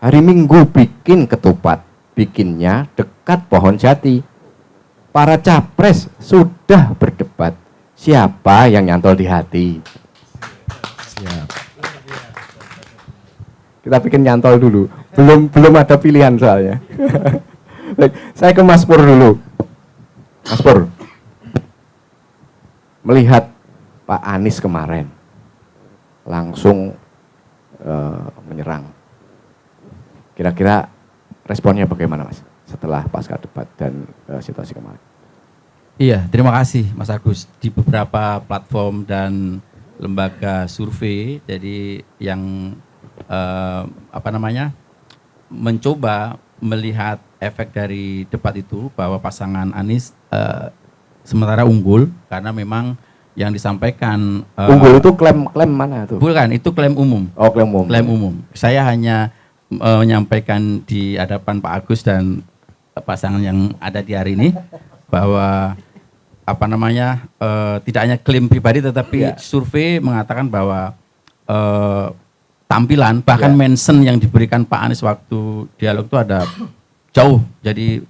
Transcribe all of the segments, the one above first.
Hari Minggu bikin ketupat, bikinnya dekat pohon jati. Para capres sudah berdebat, siapa yang nyantol di hati. Siap. Kita bikin nyantol dulu, belum ada pilihan soalnya. Baik, saya ke Mas Pur dulu. Mas Pur, melihat Pak Anies kemarin langsung menyerang, kira-kira responnya bagaimana Mas setelah pasca debat dan situasi kemarin? Iya, terima kasih Mas Agus. Di beberapa platform dan lembaga survei, jadi yang mencoba melihat efek dari debat itu bahwa pasangan Anies sementara unggul karena memang yang disampaikan unggul itu klaim mana tuh? Bukan, itu klaim umum. Oh, klaim umum. Klaim umum. Saya hanya menyampaikan di hadapan Pak Agus dan pasangan yang ada di hari ini bahwa tidak hanya klaim pribadi tetapi survei mengatakan bahwa tampilan bahkan mention yang diberikan Pak Anies waktu dialog itu ada jauh. Jadi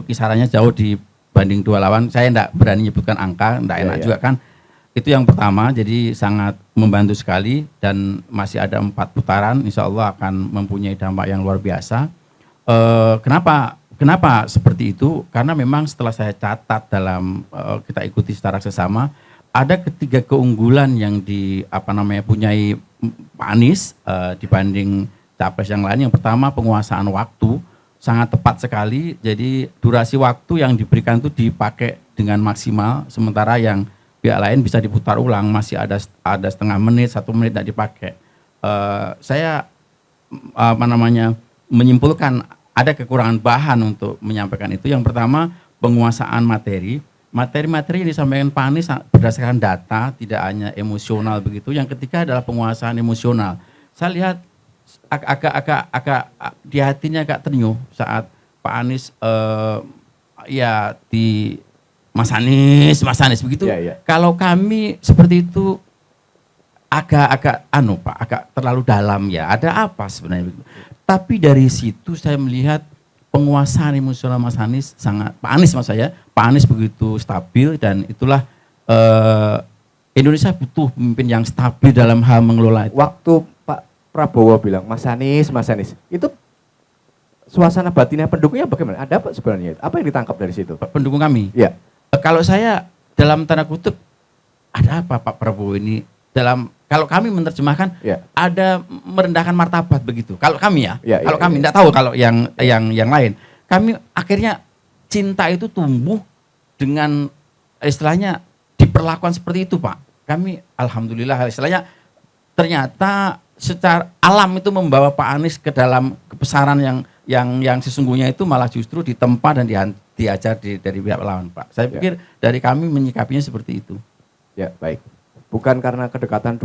kisarannya jauh dibanding dua lawan. Saya tidak berani menyebutkan angka, tidak enak juga kan. Itu yang pertama, jadi sangat membantu sekali dan masih ada 4 putaran, insya Allah akan mempunyai dampak yang luar biasa. Kenapa seperti itu? Karena memang setelah saya catat dalam kita ikuti secara sesama, ada ketiga keunggulan yang punyai Pak Anies dibanding capres yang lain. Yang pertama, penguasaan waktu sangat tepat sekali, jadi durasi waktu yang diberikan itu dipakai dengan maksimal, sementara yang pihak lain bisa diputar ulang, masih ada setengah menit, 1 menit tidak dipakai. Saya menyimpulkan ada kekurangan bahan untuk menyampaikan itu. Yang pertama, penguasaan materi yang disampaikan Pak Anies berdasarkan data, tidak hanya emosional begitu. Yang ketiga adalah penguasaan emosional. Saya lihat agak di hatinya agak ternyuh saat Pak Anies di Mas Anies begitu. Kalau kami seperti itu agak terlalu dalam ya. Ada apa sebenarnya begitu. Tapi dari situ saya melihat penguasaan emosional Mas Anies Pak Anies begitu stabil, dan itulah Indonesia butuh pemimpin yang stabil dalam hal mengelola itu. Waktu Pak Prabowo bilang Mas Anies, itu suasana batinnya pendukungnya bagaimana? Ada apa sebenarnya? Apa yang ditangkap dari situ? Pendukung kami? Iya. Kalau saya dalam tanda kutip, ada apa Pak Prabowo ini kalau kami menerjemahkan ada merendahkan martabat begitu. Kalau kami kalau kami tidak tahu kalau yang lain. Kami akhirnya cinta itu tumbuh dengan istilahnya diperlakukan seperti itu Pak. Kami alhamdulillah istilahnya ternyata secara alam itu membawa Pak Anies ke dalam kebesaran yang sesungguhnya itu malah justru ditempa dan diajar dari pihak lawan Pak. Saya pikir dari kami menyikapinya seperti itu. Ya baik. Bukan karena kedekatan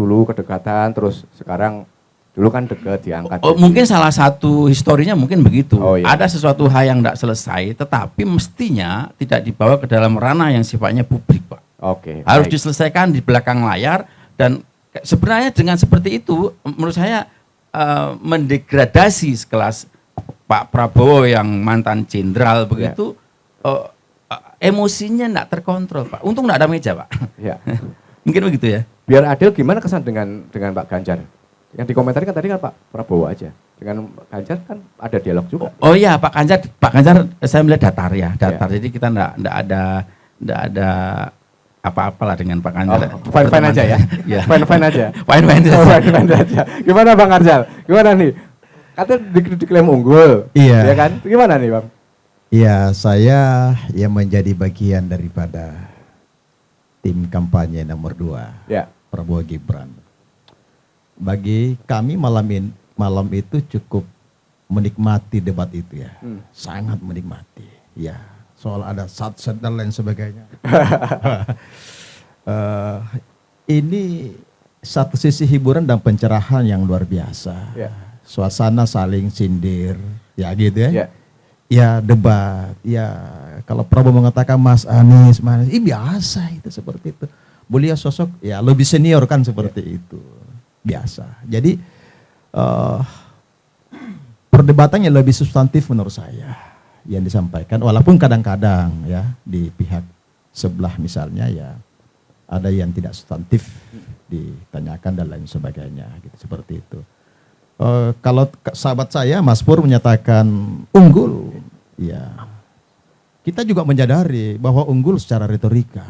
terus sekarang dulu kan dekat diangkat. Mungkin salah satu historinya mungkin begitu. Ada sesuatu hal yang tidak selesai, tetapi mestinya tidak dibawa ke dalam ranah yang sifatnya publik Pak. Harus diselesaikan di belakang layar, dan sebenarnya dengan seperti itu menurut saya mendegradasi sekelas Pak Prabowo yang mantan jenderal begitu. Emosinya tidak terkontrol Pak. Untung tidak ada meja Pak. Mungkin begitu ya. Biar adil, gimana kesan dengan Pak Ganjar? Yang dikomentari kan tadi kan Pak Prabowo aja. Dengan Ganjar kan ada dialog juga. Oh iya, Pak Ganjar saya melihat datar. Jadi kita tidak ada apa-apalah dengan Pak Ganjar. Fine aja ya. Fine aja. Fine aja. Gimana Bang Arjal? Gimana nih? Katanya diklaim unggul. Iya. Ya kan? Gimana nih Bang? Iya, saya yang menjadi bagian daripada tim kampanye nomor 2 Prabowo Gibran. Bagi kami malam itu cukup menikmati debat itu ya, sangat menikmati. Ya, soal ada satset dan lain sebagainya. Ini satu sisi hiburan dan pencerahan yang luar biasa. Suasana saling sindir, ya gitu ya. Ya debat, ya kalau Prabowo mengatakan Mas Anies, biasa itu seperti itu. Beliau sosok ya lebih senior kan seperti itu, biasa. Jadi perdebatannya lebih substantif menurut saya yang disampaikan, walaupun kadang-kadang ya di pihak sebelah misalnya ya ada yang tidak substantif ditanyakan dan lain sebagainya gitu, seperti itu. Kalau sahabat saya Mas Pur menyatakan unggul, ya kita juga menyadari bahwa unggul secara retorika.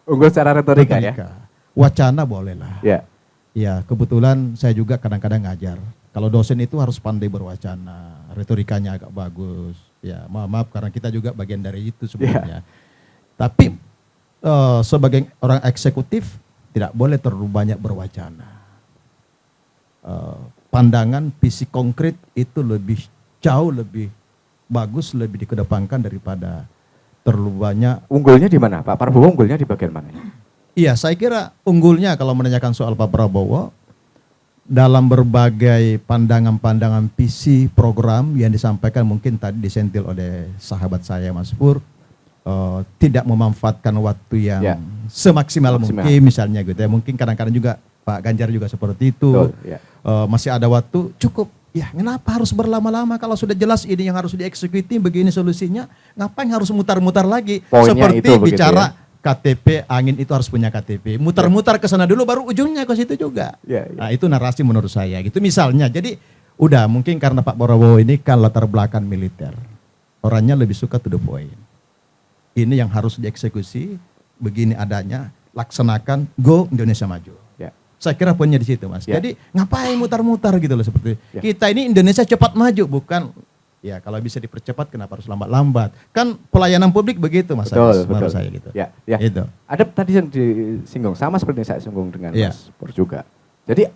Unggul secara retorika ya. Wacana boleh lah. Ya. Ya, kebetulan saya juga kadang-kadang ngajar. Kalau dosen itu harus pandai berwacana, retorikanya agak bagus. Ya, maaf karena kita juga bagian dari itu sebenarnya. Tapi sebagai orang eksekutif tidak boleh terlalu banyak berwacana. Pandangan visi konkret itu jauh lebih bagus, lebih dikedepankan daripada terlalu banyak. Unggulnya di mana? Pak Prabowo unggulnya di bagian mana? Iya, saya kira unggulnya kalau menanyakan soal Pak Prabowo dalam berbagai pandangan-pandangan visi program yang disampaikan, mungkin tadi disentil oleh sahabat saya Mas Pur, tidak memanfaatkan waktu yang semaksimal mungkin misalnya gitu ya. Mungkin kadang-kadang juga Pak Ganjar juga seperti itu. Betul, ya. Masih ada waktu cukup. Ya, kenapa harus berlama-lama kalau sudah jelas ini yang harus dieksekuti, begini solusinya, ngapain harus mutar-mutar lagi? Poinnya seperti itu, bicara ya? KTP, angin itu harus punya KTP. Mutar-mutar ke sana dulu baru ujungnya ke situ juga. Nah, itu narasi menurut saya gitu. Misalnya, jadi udah mungkin karena Pak Prabowo ini kan latar belakang militer. Orangnya lebih suka to the point. Ini yang harus dieksekusi, begini adanya, laksanakan, go Indonesia maju. Saya kira poinnya di situ, Mas. Jadi ngapain mutar-mutar gitu loh seperti kita ini Indonesia cepat maju, bukan ya kalau bisa dipercepat kenapa harus lambat-lambat? Kan pelayanan publik begitu, Mas. Betul. Menurut saya gitu. Ya. Itu. Ada tadi yang disinggung sama seperti yang saya singgung dengan Mas Pur juga. Jadi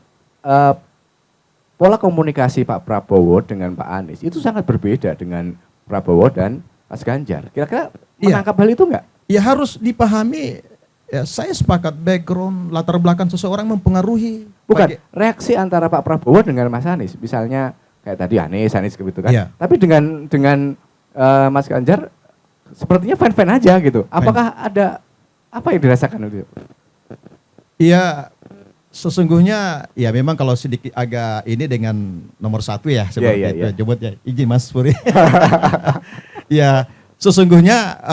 pola komunikasi Pak Prabowo dengan Pak Anies itu sangat berbeda dengan Prabowo dan Mas Ganjar. Kira-kira menangkap hal itu enggak? Ya harus dipahami. Ya, saya sepakat background latar belakang seseorang mempengaruhi. Bukan reaksi antara Pak Prabowo dengan Mas Anies, misalnya kayak tadi Anies gitu kan. Tapi dengan Mas Ganjar sepertinya fan-fan aja gitu. Apakah ada apa yang dirasakan itu? Iya, sesungguhnya ya memang kalau sedikit agak ini dengan nomor 1 ya seperti itu. Coba ya, izin Mas Puri. Ya. Sesungguhnya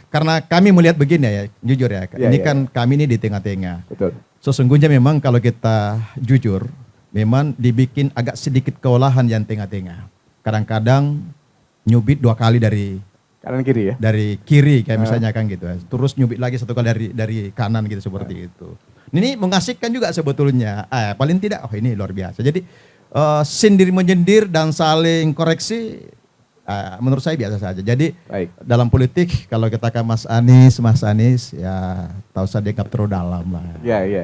karena kami melihat begini ya, jujur ya, ini kan kami ini di tengah-tengah. Betul. Sesungguhnya memang kalau kita jujur, memang dibikin agak sedikit kewalahan yang tengah-tengah. Kadang-kadang nyubit 2 kali dari kanan kiri ya. Dari kiri kayak misalnya kan gitu. Terus nyubit lagi 1 kali dari kanan gitu seperti itu. Ini mengasihkan juga sebetulnya. Paling tidak ini luar biasa. Jadi sindir menyendir dan saling koreksi. Menurut saya biasa saja. Jadi dalam politik kalau katakan Mas Anies ya tahu saja dianggap terlalu dalam lah.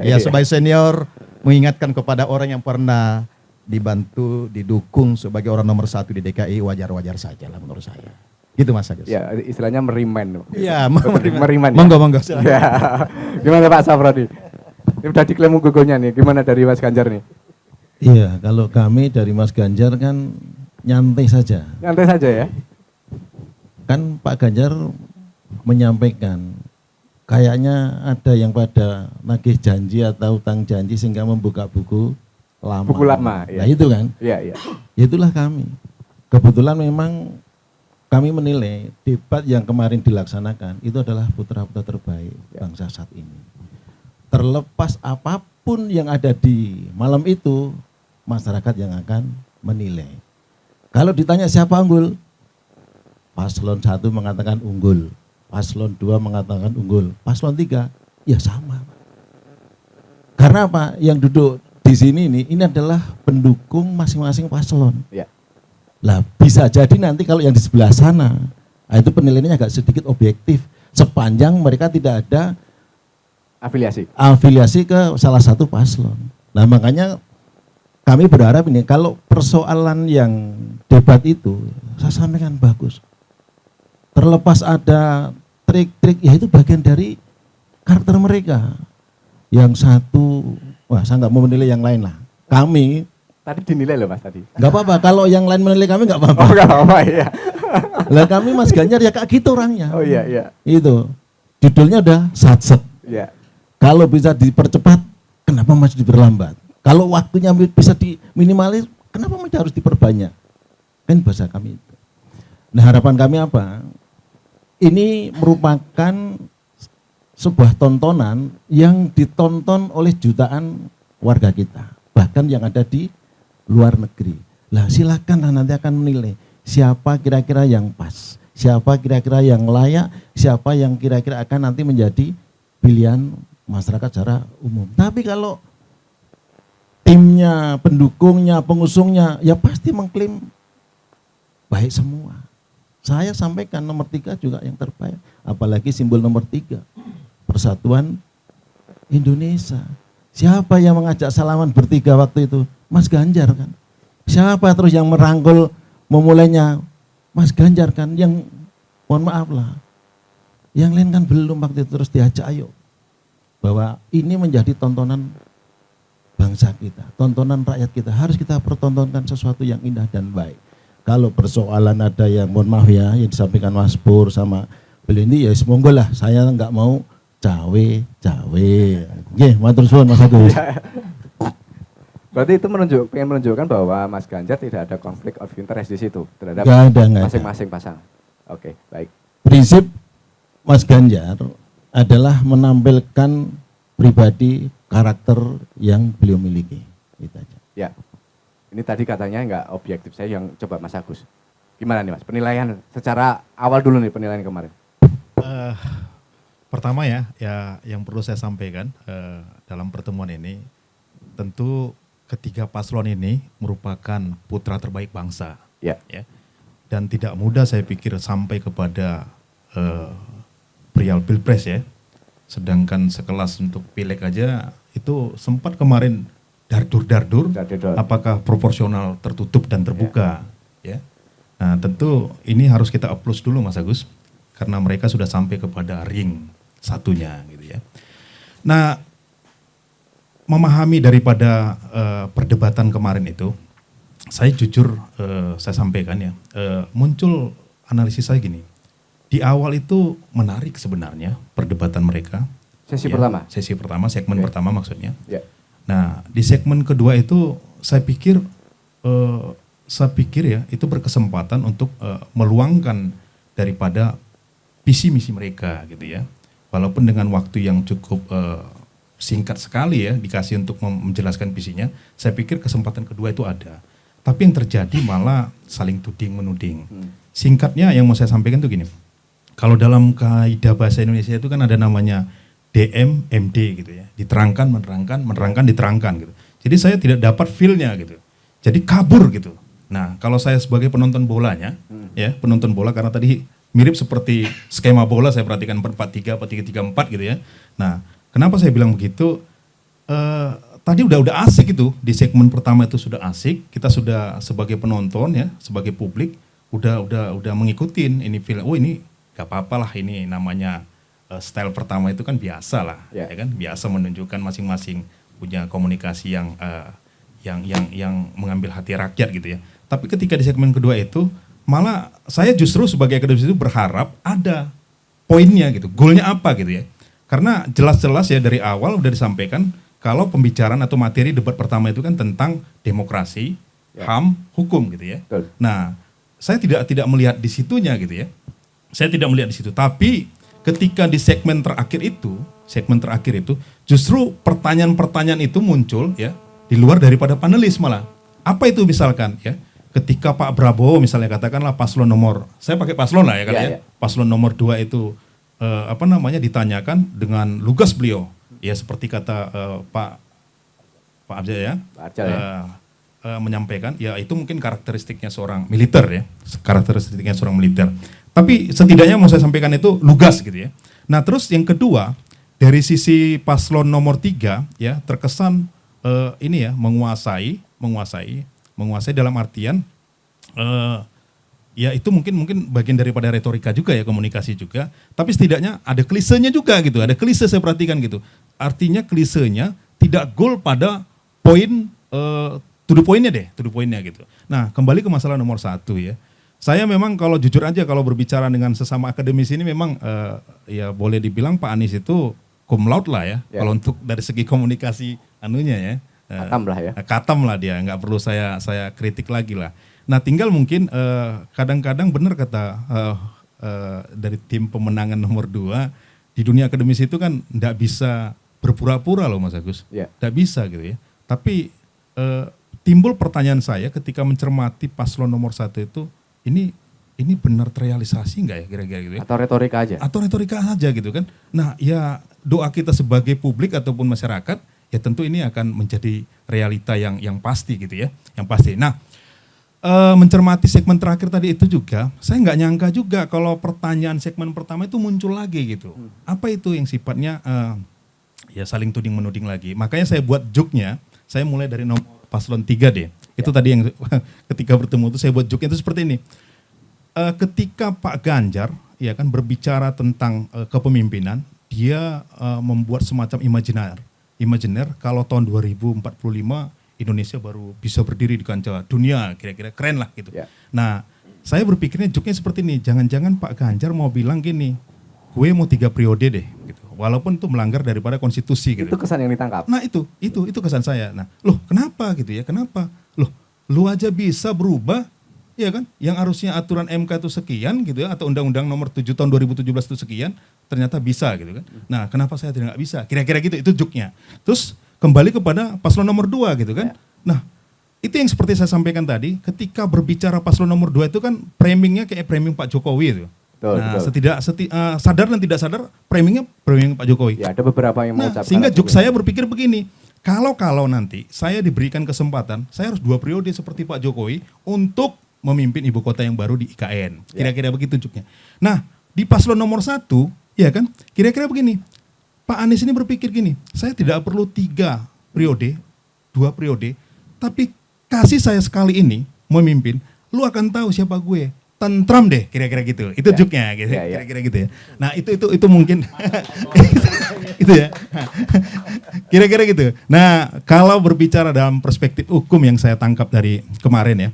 Ya sebagai senior mengingatkan kepada orang yang pernah dibantu, didukung sebagai orang nomor 1 di DKI wajar-wajar saja lah menurut saya. Gitu Mas Agus. Ya istilahnya merimen. Iya merimen. Monggo. Ya. Gimana Pak Safrodi? Ini udah diklaim gogonya nih. Gimana dari Mas Ganjar nih? Iya kalau kami dari Mas Ganjar kan nyantai saja. Nyantai saja ya. Kan Pak Ganjar menyampaikan kayaknya ada yang pada nagih janji atau utang janji sehingga membuka buku lama. Buku lama. Nah itu kan. Iya. Itulah kami. Kebetulan memang kami menilai debat yang kemarin dilaksanakan itu adalah putra-putra terbaik bangsa saat ini. Terlepas apapun yang ada di malam itu, masyarakat yang akan menilai. Kalau ditanya siapa unggul, paslon 1 mengatakan unggul, paslon 2 mengatakan unggul, paslon 3 ya sama. Karena apa? Yang duduk di sini ini adalah pendukung masing-masing paslon. Ya. Lah bisa jadi nanti kalau yang di sebelah sana, itu penilaiannya agak sedikit objektif sepanjang mereka tidak ada afiliasi ke salah satu paslon. Nah makanya kami berharap ini kalau persoalan yang debat itu saya sampaikan bagus. Terlepas ada trik-trik ya itu bagian dari karakter mereka. Yang satu, saya nggak mau menilai yang lain lah. Kami tadi dinilai loh Mas tadi. Nggak apa-apa kalau yang lain menilai kami nggak apa-apa. Nggak apa-apa ya. Lah kami Mas Ganjar ya kayak gitu orangnya. Oh iya. Itu judulnya udah satset. Iya. Kalau bisa dipercepat, kenapa masih diperlambat? Kalau waktunya bisa diminimalis, kenapa masih harus diperbanyak? Kan bahasa kami itu. Nah harapan kami apa? Ini merupakan sebuah tontonan yang ditonton oleh jutaan warga kita, bahkan yang ada di luar negeri. Lah silakanlah nanti akan menilai siapa kira-kira yang pas, siapa kira-kira yang layak, siapa yang kira-kira akan nanti menjadi pilihan masyarakat secara umum. Tapi kalau timnya, pendukungnya, pengusungnya, ya pasti mengklaim baik semua. Saya sampaikan nomor 3 juga yang terbaik, apalagi simbol nomor 3. Persatuan Indonesia. Siapa yang mengajak salaman bertiga waktu itu? Mas Ganjar kan. Siapa terus yang merangkul memulainya? Mas Ganjar kan, yang mohon maaf lah. Yang lain kan belum waktu itu, terus diajak ayo. Bahwa ini menjadi tontonan bangsa kita, tontonan rakyat kita. Harus kita pertontonkan sesuatu yang indah dan baik. Kalau persoalan ada yang mohon maaf ya, yang disampaikan Mas Pur sama beliau ini, ya semoga lah, saya nggak mau cawe. Oke, matur suwun Mas Agus. Berarti itu pengen menunjukkan bahwa Mas Ganjar tidak ada konflik of interest di situ terhadap masing-masing pasangan. Oke, baik. Prinsip Mas Ganjar adalah menampilkan pribadi karakter yang beliau miliki. Itu aja. Ya, ini tadi katanya nggak objektif, saya yang coba Mas Agus. Gimana nih Mas, penilaian secara awal dulu nih penilaian kemarin. Pertama ya yang perlu saya sampaikan dalam pertemuan ini, tentu ketiga paslon ini merupakan putra terbaik bangsa. Ya. Dan tidak mudah saya pikir sampai kepada perihal pilpres ya. Sedangkan sekelas untuk pileg aja itu sempat kemarin dardur, apakah proporsional tertutup dan terbuka. Ya. Nah tentu ini harus kita applause dulu Mas Agus, karena mereka sudah sampai kepada ring satunya gitu ya. Nah, memahami daripada perdebatan kemarin itu, saya jujur saya sampaikan ya, muncul analisis saya gini. Di awal itu menarik sebenarnya perdebatan mereka. Sesi pertama, segmen pertama maksudnya. Nah, di segmen kedua itu saya pikir ya itu berkesempatan untuk meluangkan daripada visi misi mereka gitu ya. Walaupun dengan waktu yang cukup singkat sekali ya dikasih untuk menjelaskan visinya, saya pikir kesempatan kedua itu ada. Tapi yang terjadi malah saling tuding menuding. Singkatnya yang mau saya sampaikan tuh gini. Kalau dalam kaidah bahasa Indonesia itu kan ada namanya DM, MD gitu ya. Diterangkan, menerangkan, diterangkan gitu. Jadi saya tidak dapat feel-nya gitu. Jadi kabur gitu. Nah, kalau saya sebagai penonton bolanya, ya penonton bola karena tadi mirip seperti skema bola, saya perhatikan 4-4-3, 4-3-3-4 gitu ya. Nah, kenapa saya bilang begitu? Tadi udah asik itu, di segmen pertama itu sudah asik, kita sudah sebagai penonton ya, sebagai publik, udah mengikutin ini film, oh ini gak apa-apa lah, ini namanya style pertama itu kan biasa lah, ya kan, biasa menunjukkan masing-masing punya komunikasi yang mengambil hati rakyat gitu ya. Tapi ketika di segmen kedua itu, malah saya justru sebagai akademisi itu berharap ada poinnya gitu, goalnya apa gitu ya. Karena jelas-jelas ya dari awal udah disampaikan kalau pembicaraan atau materi debat pertama itu kan tentang demokrasi, HAM, hukum gitu ya. Nah, saya tidak melihat di situnya gitu ya. Saya tidak melihat di situ. Tapi ketika di segmen terakhir itu justru pertanyaan-pertanyaan itu muncul ya di luar daripada panelis malah. Apa itu misalkan ya? Ketika Pak Prabowo misalnya katakanlah paslon nomor, saya pakai paslon lah ya kan ya, paslon nomor 2 itu ditanyakan dengan lugas beliau, ya seperti kata Pak Abjad ya, menyampaikan, ya itu mungkin karakteristiknya seorang militer ya, Tapi setidaknya mau saya sampaikan itu lugas gitu ya. Nah terus yang kedua dari sisi paslon nomor 3 ya terkesan ini ya menguasai dalam artian ya itu mungkin bagian daripada retorika juga ya, komunikasi juga, tapi setidaknya ada klisenya juga gitu, ada klise saya perhatikan gitu. Artinya klisenya tidak goal pada poin to the point-nya gitu. Nah kembali ke masalah nomor 1 ya. Saya memang kalau jujur aja kalau berbicara dengan sesama akademisi ini memang ya boleh dibilang Pak Anies itu cum laude lah ya. Kalau untuk dari segi komunikasi anunya ya. Katam lah ya. Katam lah dia, nggak perlu saya kritik lagi lah. Nah tinggal mungkin kadang-kadang benar kata dari tim pemenangan nomor 2, di dunia akademis itu kan tidak bisa berpura-pura loh Mas Agus, tidak bisa gitu ya. Tapi timbul pertanyaan saya ketika mencermati paslon nomor 1 itu, ini benar terrealisasi nggak ya kira-kira gitu ya? Atau retorika aja? Atau retorika aja gitu kan. Nah ya doa kita sebagai publik ataupun masyarakat, ya tentu ini akan menjadi realita yang pasti gitu ya, yang pasti. Nah mencermati segmen terakhir tadi itu juga, saya nggak nyangka juga kalau pertanyaan segmen pertama itu muncul lagi gitu. Apa itu yang sifatnya ya saling tuding menuding lagi. Makanya saya buat joke-nya, saya mulai dari nomor paslon 3 deh. Itu tadi yang ketika bertemu itu saya buat joke-nya itu seperti ini. Ketika Pak Ganjar ya kan berbicara tentang kepemimpinan, dia membuat semacam imajiner kalau tahun 2045 Indonesia baru bisa berdiri di kancah dunia, kira-kira keren lah gitu. Nah, saya berpikirnya joke-nya seperti ini, jangan-jangan Pak Ganjar mau bilang gini, gue mau 3 periode deh, gitu. Walaupun itu melanggar daripada konstitusi gitu. Itu kesan yang ditangkap. Nah itu kesan saya. Nah, loh kenapa gitu ya? Kenapa? Loh, lu aja bisa berubah, ya kan? Yang harusnya aturan MK itu sekian gitu ya, atau Undang-Undang Nomor 7 tahun 2017 itu sekian, ternyata bisa gitu kan? Nah, kenapa saya tidak bisa? Kira-kira gitu, itu joke-nya. Terus kembali kepada paslon nomor 2 gitu kan. Nah, itu yang seperti saya sampaikan tadi, ketika berbicara paslon nomor 2 itu kan framingnya kayak framing Pak Jokowi itu. Nah, sadar dan tidak sadar framing Pak Jokowi. Ya, ada beberapa yang mengucapkan. Sehingga joke saya berpikir begini, kalau nanti saya diberikan kesempatan, saya harus 2 periode seperti Pak Jokowi untuk memimpin ibu kota yang baru di IKN. Kira-kira begitu joke-nya. Nah, di paslon nomor 1, ya kan, kira-kira begini, Pak Anies ini berpikir gini, saya tidak perlu 3 periode, 2 periode, tapi kasih saya sekali ini memimpin, lu akan tahu siapa gue, tentram deh, kira-kira gitu. Itu joke-nya, gitu. Kira-kira gitu ya. Nah itu mungkin, itu ya, kira-kira gitu. Nah kalau berbicara dalam perspektif hukum yang saya tangkap dari kemarin ya,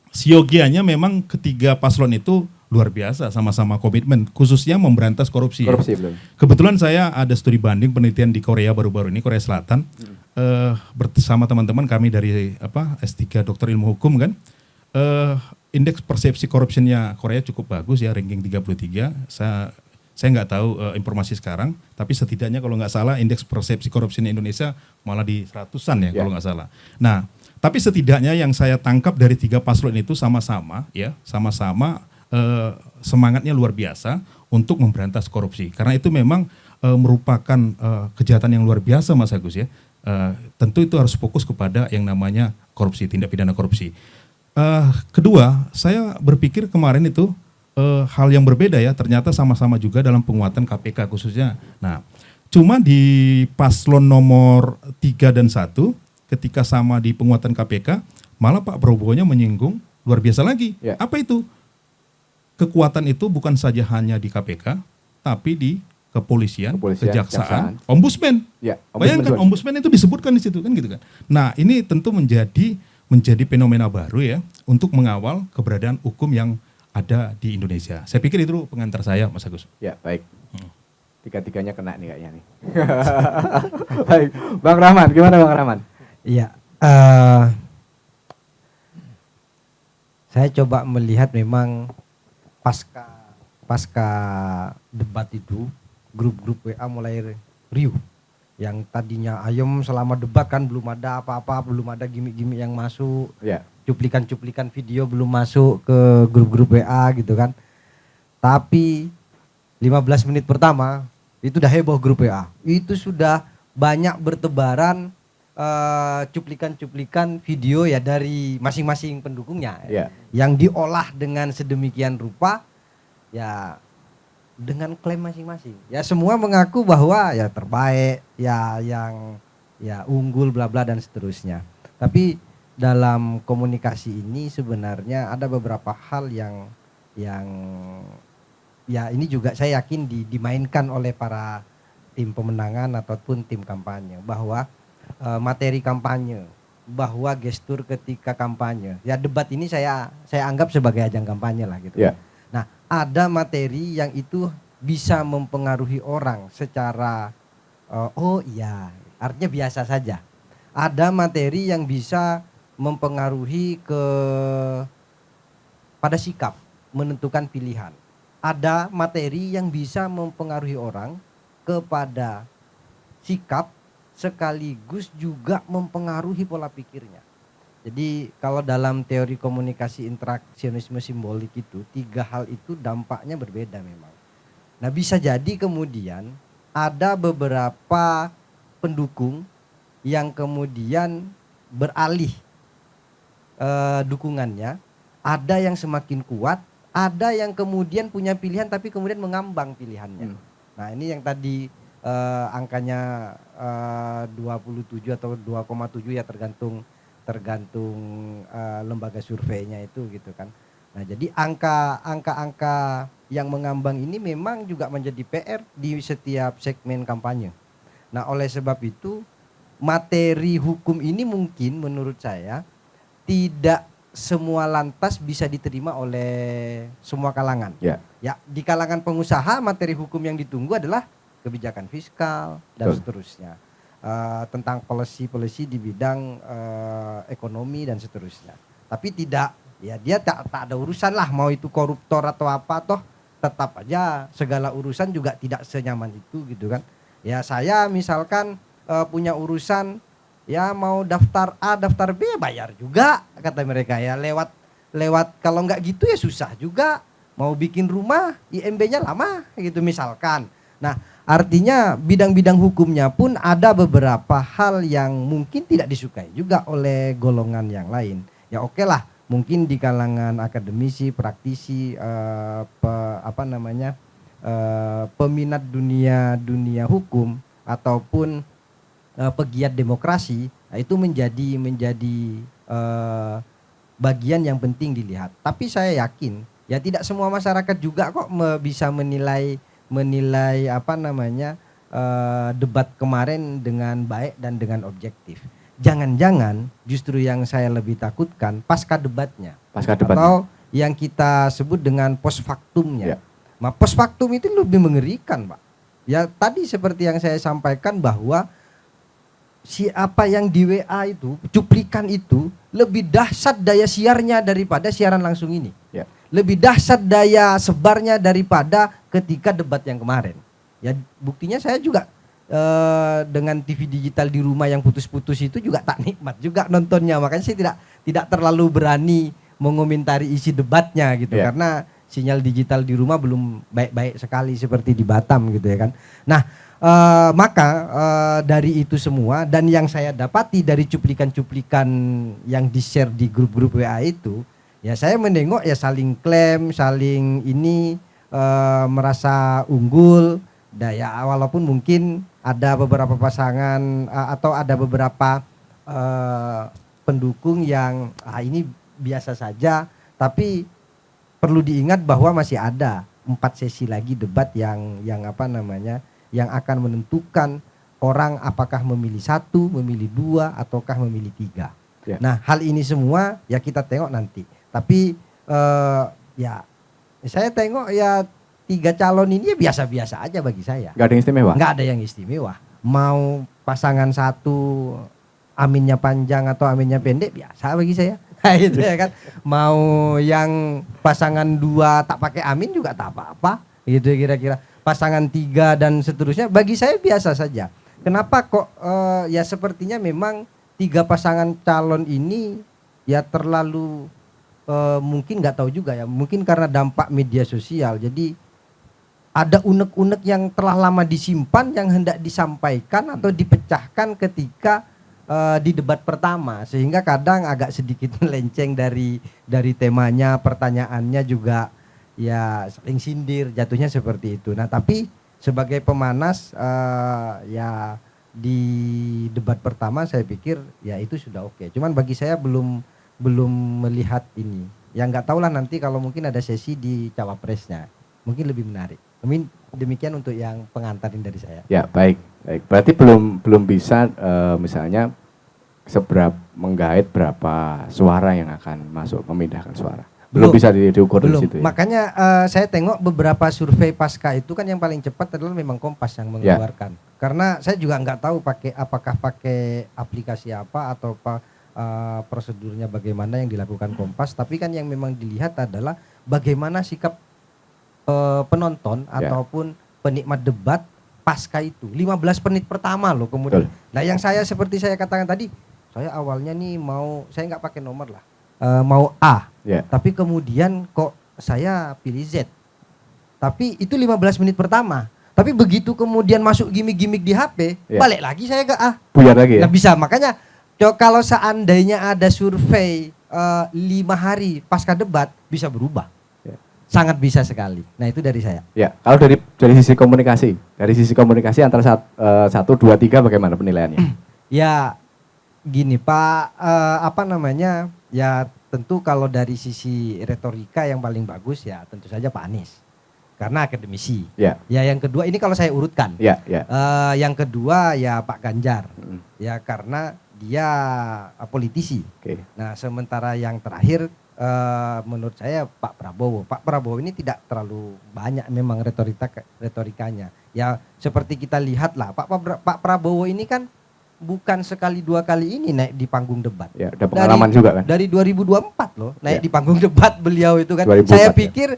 siogianya memang ketiga paslon itu luar biasa, sama-sama komitmen, khususnya memberantas korupsi. Belum. Kebetulan saya ada studi banding penelitian di Korea baru-baru ini, Korea Selatan, bersama teman-teman kami dari S3 Dokter Ilmu Hukum kan. Indeks persepsi korupsinya Korea cukup bagus ya, ranking 33. Saya nggak tahu informasi sekarang, tapi setidaknya kalau nggak salah indeks persepsi korupsinya Indonesia malah di 100-an ya kalau nggak salah. Nah, tapi setidaknya yang saya tangkap dari 3 paslon itu sama-sama semangatnya luar biasa untuk memberantas korupsi. Karena itu memang merupakan kejahatan yang luar biasa Mas Agus ya. Tentu itu harus fokus kepada yang namanya korupsi, tindak pidana korupsi. Kedua, saya berpikir kemarin itu hal yang berbeda ya, ternyata sama-sama juga dalam penguatan KPK khususnya. Nah, cuma di paslon nomor 3 dan 1, ketika sama di penguatan KPK, malah Pak Prabowo-nya menyinggung luar biasa lagi. Apa itu? Kekuatan itu bukan saja hanya di KPK, tapi di kepolisian, kejaksaan, ombudsman. Bayangkan ombudsman itu disebutkan di situ kan gitu kan. Nah, ini tentu menjadi fenomena baru ya untuk mengawal keberadaan hukum yang ada di Indonesia. Saya pikir itu pengantar saya, Mas Agus. Ya, baik. Tiga-tiganya kena nih kayaknya nih. Baik, Bang Rahman, gimana Bang Rahman? Iya, saya coba melihat memang pasca debat itu grup-grup WA mulai riuh. Yang tadinya ayem selama debat kan belum ada apa-apa, belum ada gimmick-gimmick yang masuk, cuplikan-cuplikan video belum masuk ke grup-grup WA gitu kan. Tapi 15 menit pertama itu udah heboh grup WA. Itu sudah banyak bertebaran cuplikan-cuplikan video ya dari masing-masing pendukungnya yang diolah dengan sedemikian rupa ya dengan klaim masing-masing. Ya semua mengaku bahwa ya terbaik, ya yang ya unggul bla bla dan seterusnya. Tapi dalam komunikasi ini sebenarnya ada beberapa hal yang ya ini juga saya yakin dimainkan oleh para tim pemenangan ataupun tim kampanye, bahwa materi kampanye, bahwa gestur ketika kampanye. Ya debat ini saya anggap sebagai ajang kampanye lah gitu. Nah, ada materi yang itu bisa mempengaruhi orang secara artinya biasa saja. Ada materi yang bisa mempengaruhi ke pada sikap menentukan pilihan. Ada materi yang bisa mempengaruhi orang kepada sikap sekaligus juga mempengaruhi pola pikirnya. Jadi kalau dalam teori komunikasi interaksionisme simbolik itu 3 hal itu dampaknya berbeda memang. Nah bisa jadi kemudian ada beberapa pendukung yang kemudian beralih dukungannya, ada yang semakin kuat, ada yang kemudian punya pilihan tapi kemudian mengambang pilihannya. Nah ini yang tadi angkanya 27 atau 2,7 ya tergantung lembaga surveinya itu gitu kan. Nah jadi angka-angka yang mengambang ini memang juga menjadi PR di setiap segmen kampanye. Nah oleh sebab itu materi hukum ini mungkin menurut saya tidak semua lantas bisa diterima oleh semua kalangan. Ya di kalangan pengusaha materi hukum yang ditunggu adalah kebijakan fiskal dan seterusnya. Tentang policy di bidang ekonomi dan seterusnya. Tapi tidak, ya dia tak ada urusan lah mau itu koruptor atau apa, toh tetap aja segala urusan juga tidak senyaman itu gitu kan. Ya saya misalkan punya urusan ya mau daftar A daftar B bayar juga kata mereka ya lewat kalau nggak gitu ya susah juga. Mau bikin rumah IMB-nya lama gitu misalkan. Nah artinya bidang-bidang hukumnya pun ada beberapa hal yang mungkin tidak disukai juga oleh golongan yang lain. Ya oke lah, mungkin di kalangan akademisi, praktisi, peminat dunia hukum ataupun pegiat demokrasi, itu menjadi bagian yang penting dilihat. Tapi saya yakin ya tidak semua masyarakat juga kok bisa menilai debat kemarin dengan baik dan dengan objektif. Jangan-jangan justru yang saya lebih takutkan pasca debatnya. Atau yang kita sebut dengan post factumnya. Nah, post factum itu lebih mengerikan, Pak. Ya tadi seperti yang saya sampaikan bahwa siapa yang di WA itu, cuplikan itu lebih dahsyat daya siarnya daripada siaran langsung ini. Lebih dahsyat daya sebarnya daripada ketika debat yang kemarin. Ya buktinya saya juga dengan TV digital di rumah yang putus-putus itu juga tak nikmat juga nontonnya. Makanya saya tidak terlalu berani mengomentari isi debatnya gitu karena sinyal digital di rumah belum baik-baik sekali seperti di Batam gitu ya kan. Nah maka dari itu semua dan yang saya dapati dari cuplikan-cuplikan yang di-share di grup-grup WA itu, ya saya menengok ya saling klaim, saling ini merasa unggul. Ya walaupun mungkin ada beberapa pasangan atau ada beberapa pendukung yang ini biasa saja, tapi perlu diingat bahwa masih ada 4 sesi lagi debat yang akan menentukan orang apakah memilih 1, memilih 2 ataukah memilih 3. Nah hal ini semua ya kita tengok nanti. Tapi ya saya tengok ya 3 calon ini ya biasa-biasa aja bagi saya. Gak ada yang istimewa? Gak ada yang istimewa. Mau pasangan 1 aminnya panjang atau aminnya pendek biasa bagi saya. Gitu ya kan. Mau yang pasangan 2 tak pakai amin juga tak apa-apa. Gitu kira-kira. Pasangan 3 dan seterusnya bagi saya biasa saja. Kenapa kok ya sepertinya memang 3 pasangan calon ini ya terlalu mungkin nggak tahu juga ya, mungkin karena dampak media sosial. Jadi ada unek-unek yang telah lama disimpan yang hendak disampaikan atau dipecahkan ketika di debat pertama, sehingga kadang agak sedikit melenceng dari temanya, pertanyaannya juga ya saling sindir, jatuhnya seperti itu. Nah tapi sebagai pemanas ya di debat pertama saya pikir ya itu sudah oke. Cuman bagi saya belum melihat ini. Yang nggak tahu lah nanti kalau mungkin ada sesi di cawapresnya, mungkin lebih menarik. Demikian untuk yang pengantarin dari saya. Ya baik. Berarti belum bisa misalnya menggait berapa suara yang akan masuk memindahkan suara. Belum bisa diukur dari situ. Ya? Makanya saya tengok beberapa survei pasca itu kan yang paling cepat adalah memang Kompas yang mengeluarkan. Karena saya juga nggak tahu apakah pakai aplikasi apa atau prosedurnya bagaimana yang dilakukan Kompas, tapi kan yang memang dilihat adalah bagaimana sikap penonton ataupun penikmat debat pasca itu 15 menit pertama loh kemudian. Nah yang saya seperti saya katakan tadi, saya awalnya nih saya nggak pakai nomor lah, mau A, tapi kemudian kok saya pilih Z. Tapi itu 15 menit pertama. Tapi begitu kemudian masuk gimmick-gimmick di HP, balik lagi saya ke A. Buyar lagi ya? Nah bisa, makanya kalau seandainya ada survei 5 hari pasca debat bisa berubah. Sangat bisa sekali. Nah itu dari saya. Ya, kalau dari sisi komunikasi antara 1, 2, 3 bagaimana penilaiannya? Ya gini Pak, ya tentu kalau dari sisi retorika yang paling bagus ya tentu saja Pak Anies. Karena akademisi. Ya yang kedua ini kalau saya urutkan. Yang kedua ya Pak Ganjar. Ya karena dia politisi. Nah sementara yang terakhir menurut saya Pak Prabowo. Pak Prabowo ini tidak terlalu banyak memang retorikanya. Ya seperti kita lihat lah Pak Prabowo ini kan bukan sekali 2 kali ini naik di panggung debat. Ya, ada pengalaman juga kan. Dari 2024 loh naik di panggung debat beliau itu kan. 2004, saya pikir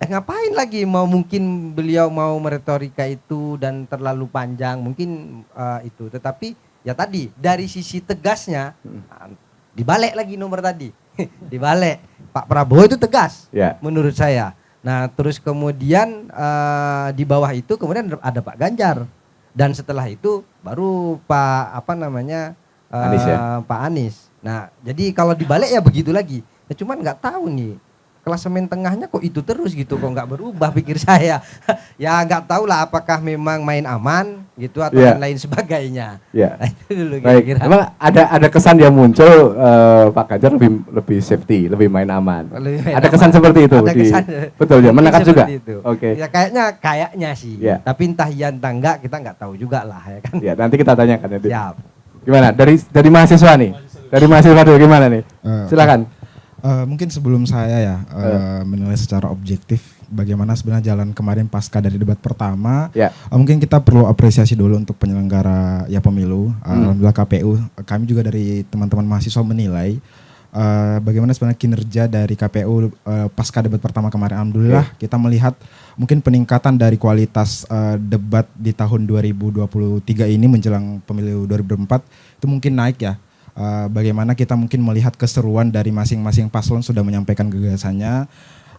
ngapain lagi mungkin beliau mau meretorika itu dan terlalu panjang mungkin itu. Tetapi ya tadi dari sisi tegasnya dibalik lagi nomor tadi. Dibalik Pak Prabowo itu tegas menurut saya. Nah terus kemudian di bawah itu kemudian ada Pak Ganjar dan setelah itu baru Anies Pak Anies. Nah jadi kalau dibalik ya begitu lagi. Ya, cuman nggak tahu nih klasemen tengahnya kok itu terus gitu, kok nggak berubah pikir saya. Ya nggak tahu lah apakah memang main aman gitu atau lain sebagainya. Nah, itu dulu kira-kira. Emang ada kesan yang muncul Pak Ganjar lebih safety, lebih main aman. Ada kesan seperti itu. Ada kesan, betul ya, menangkap juga. Oke. Ya kayaknya sih. Tapi entah iya entah enggak kita nggak tahu juga lah ya kan. Ya nanti kita tanyakan. Siap. Gimana dari mahasiswa nih? Dari mahasiswa dulu gimana nih? Silakan. Mungkin sebelum saya menilai secara objektif bagaimana sebenarnya jalan kemarin pasca dari debat pertama, mungkin kita perlu apresiasi dulu untuk penyelenggara pemilu. Alhamdulillah KPU, kami juga dari teman-teman mahasiswa menilai bagaimana sebenarnya kinerja dari KPU pasca debat pertama kemarin. Alhamdulillah kita melihat mungkin peningkatan dari kualitas debat di tahun 2023 ini menjelang pemilu 2024 itu mungkin naik ya. Bagaimana kita mungkin melihat keseruan dari masing-masing paslon sudah menyampaikan gagasannya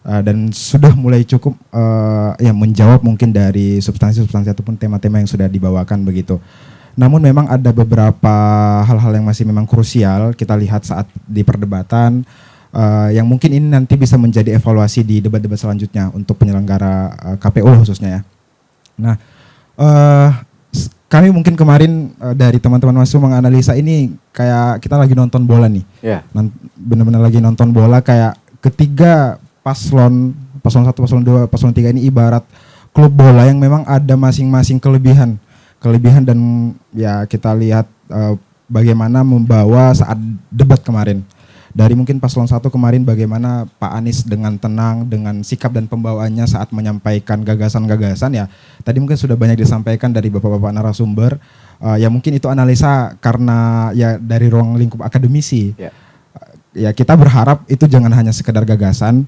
dan sudah mulai cukup menjawab mungkin dari substansi-substansi ataupun tema-tema yang sudah dibawakan begitu. Namun memang ada beberapa hal-hal yang masih memang krusial kita lihat saat di perdebatan yang mungkin ini nanti bisa menjadi evaluasi di debat-debat selanjutnya untuk penyelenggara KPU khususnya ya. Nah, kami mungkin kemarin dari teman-teman mahasiswa menganalisa ini kayak kita lagi nonton bola nih. Benar-benar lagi nonton bola kayak ketiga paslon 1, paslon 2, paslon 3 ini ibarat klub bola yang memang ada masing-masing kelebihan dan ya kita lihat bagaimana membawa saat debat kemarin. Dari mungkin paslon 1 kemarin bagaimana Pak Anies dengan tenang, dengan sikap dan pembawaannya saat menyampaikan gagasan-gagasan ya. Tadi mungkin sudah banyak disampaikan dari bapak-bapak narasumber. Ya mungkin itu analisa karena ya dari ruang lingkup akademisi. Ya kita berharap itu jangan hanya sekedar gagasan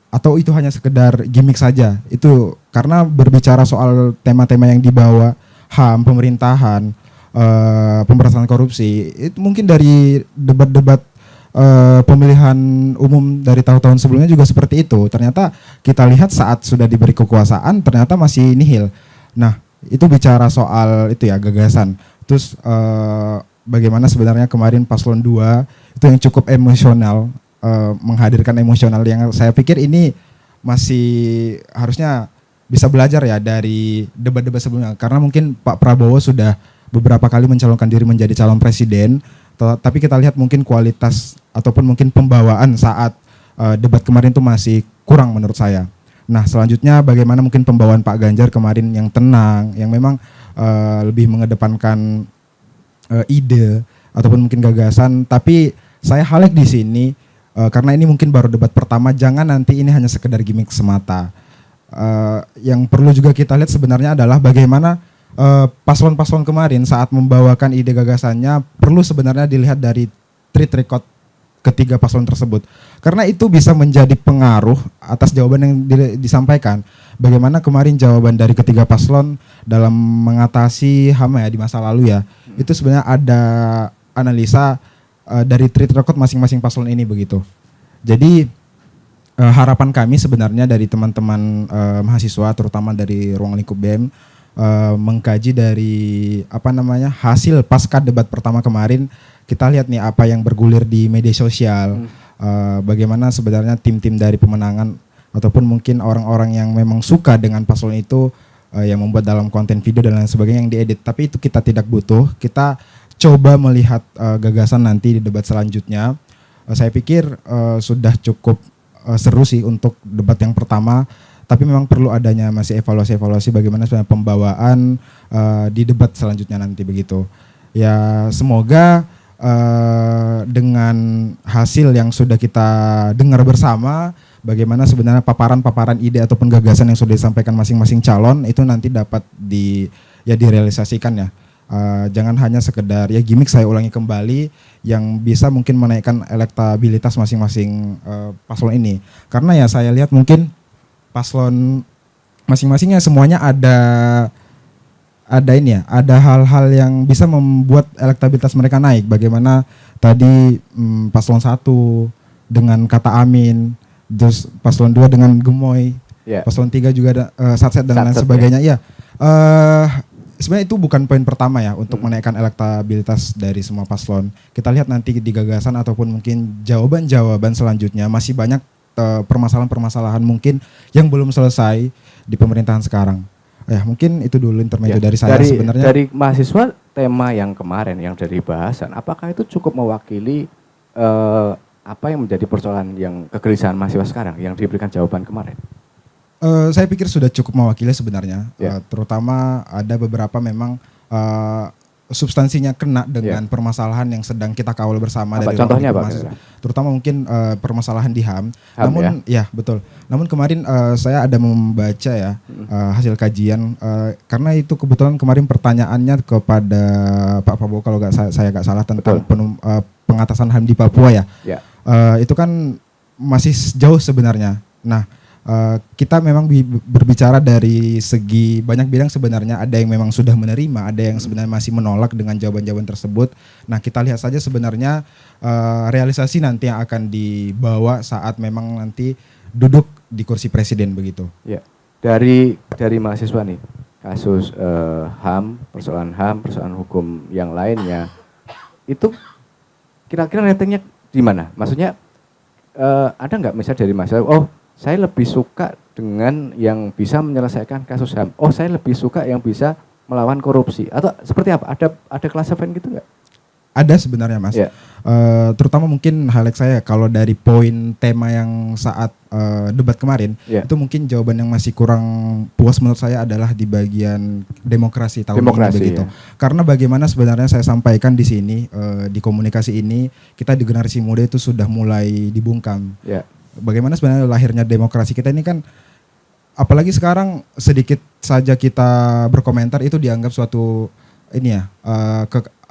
atau itu hanya sekedar gimmick saja. Itu karena berbicara soal tema-tema yang dibawa HAM, pemerintahan, pemberantasan korupsi, itu mungkin dari debat-debat pemilihan umum dari tahun-tahun sebelumnya juga seperti itu. Ternyata kita lihat saat sudah diberi kekuasaan ternyata masih nihil. Nah itu bicara soal itu ya gagasan. Terus bagaimana sebenarnya kemarin paslon 2 itu yang cukup emosional, menghadirkan emosional yang saya pikir ini masih harusnya bisa belajar ya dari debat-debat sebelumnya. Karena mungkin Pak Prabowo sudah beberapa kali mencalonkan diri menjadi calon presiden, tapi kita lihat mungkin kualitas ataupun mungkin pembawaan saat debat kemarin itu masih kurang menurut saya. Nah selanjutnya bagaimana mungkin pembawaan Pak Ganjar kemarin yang tenang, yang memang lebih mengedepankan ide ataupun mungkin gagasan. Tapi saya highlight di sini karena ini mungkin baru debat pertama, jangan nanti ini hanya sekedar gimmick semata. Yang perlu juga kita lihat sebenarnya adalah bagaimana paslon-paslon kemarin saat membawakan ide gagasannya perlu sebenarnya dilihat dari track record ketiga paslon tersebut. Karena itu bisa menjadi pengaruh atas jawaban yang disampaikan. Bagaimana kemarin jawaban dari ketiga paslon dalam mengatasi HAM ya di masa lalu ya. Itu sebenarnya ada analisa dari track record masing-masing paslon ini begitu. Jadi harapan kami sebenarnya dari teman-teman mahasiswa terutama dari ruang lingkup BEM mengkaji dari hasil pasca debat pertama kemarin, kita lihat nih apa yang bergulir di media sosial, bagaimana sebenarnya tim-tim dari pemenangan ataupun mungkin orang-orang yang memang suka dengan paslon itu yang membuat dalam konten video dan lain sebagainya yang diedit, tapi itu kita tidak butuh. Kita coba melihat gagasan nanti di debat selanjutnya. Saya pikir sudah cukup seru sih untuk debat yang pertama. Tapi memang perlu adanya masih evaluasi bagaimana sebenarnya pembawaan di debat selanjutnya nanti begitu. Ya semoga dengan hasil yang sudah kita dengar bersama, bagaimana sebenarnya paparan ide ataupun gagasan yang sudah disampaikan masing-masing calon itu nanti dapat direalisasikan ya. Jangan hanya sekedar ya gimmick, saya ulangi kembali, yang bisa mungkin menaikkan elektabilitas masing-masing paslon ini. Karena ya saya lihat mungkin paslon masing-masingnya semuanya ada hal-hal yang bisa membuat elektabilitas mereka naik. Bagaimana tadi paslon 1 dengan kata amin, terus paslon 2 dengan gemoy, paslon 3 juga ada satset dan lain sebagainya. Ya, sebenarnya itu bukan poin pertama ya untuk menaikkan elektabilitas dari semua paslon. Kita lihat nanti di gagasan ataupun mungkin jawaban-jawaban selanjutnya masih banyak permasalahan-permasalahan mungkin yang belum selesai di pemerintahan sekarang. Ya mungkin itu dulu intermezzo dari saya sebenarnya. Dari mahasiswa, tema yang kemarin yang dari bahasan, apakah itu cukup mewakili apa yang menjadi persoalan yang kegelisahan mahasiswa sekarang yang diberikan jawaban kemarin? Saya pikir sudah cukup mewakili sebenarnya. Terutama ada beberapa memang substansinya kena dengan permasalahan yang sedang kita kawal bersama. Dari contohnya apa? Terutama mungkin permasalahan di HAM. Namun ya betul. Namun kemarin saya ada membaca ya hasil kajian karena itu kebetulan kemarin pertanyaannya kepada Pak Prabowo kalau saya nggak salah tentang pengatasan HAM di Papua ya. Itu kan masih jauh sebenarnya. Nah, kita memang berbicara dari segi banyak bidang sebenarnya, ada yang memang sudah menerima, ada yang sebenarnya masih menolak dengan jawaban-jawaban tersebut. Nah, kita lihat saja sebenarnya realisasi nanti yang akan dibawa saat memang nanti duduk di kursi presiden begitu. Ya. Dari mahasiswa nih, kasus HAM, persoalan hukum yang lainnya, itu kira-kira ratingnya di mana? Maksudnya ada nggak misalnya dari mahasiswa, saya lebih suka dengan yang bisa menyelesaikan kasus HAM. Saya lebih suka yang bisa melawan korupsi. Atau seperti apa? Ada classification gitu nggak? Ada sebenarnya Mas. Terutama mungkin highlight saya kalau dari poin tema yang saat debat kemarin, itu mungkin jawaban yang masih kurang puas menurut saya adalah di bagian demokrasi tahun ini begitu. Karena bagaimana sebenarnya saya sampaikan di sini, di komunikasi ini, kita di generasi muda itu sudah mulai dibungkam. Bagaimana sebenarnya lahirnya demokrasi kita ini kan, apalagi sekarang sedikit saja kita berkomentar itu dianggap suatu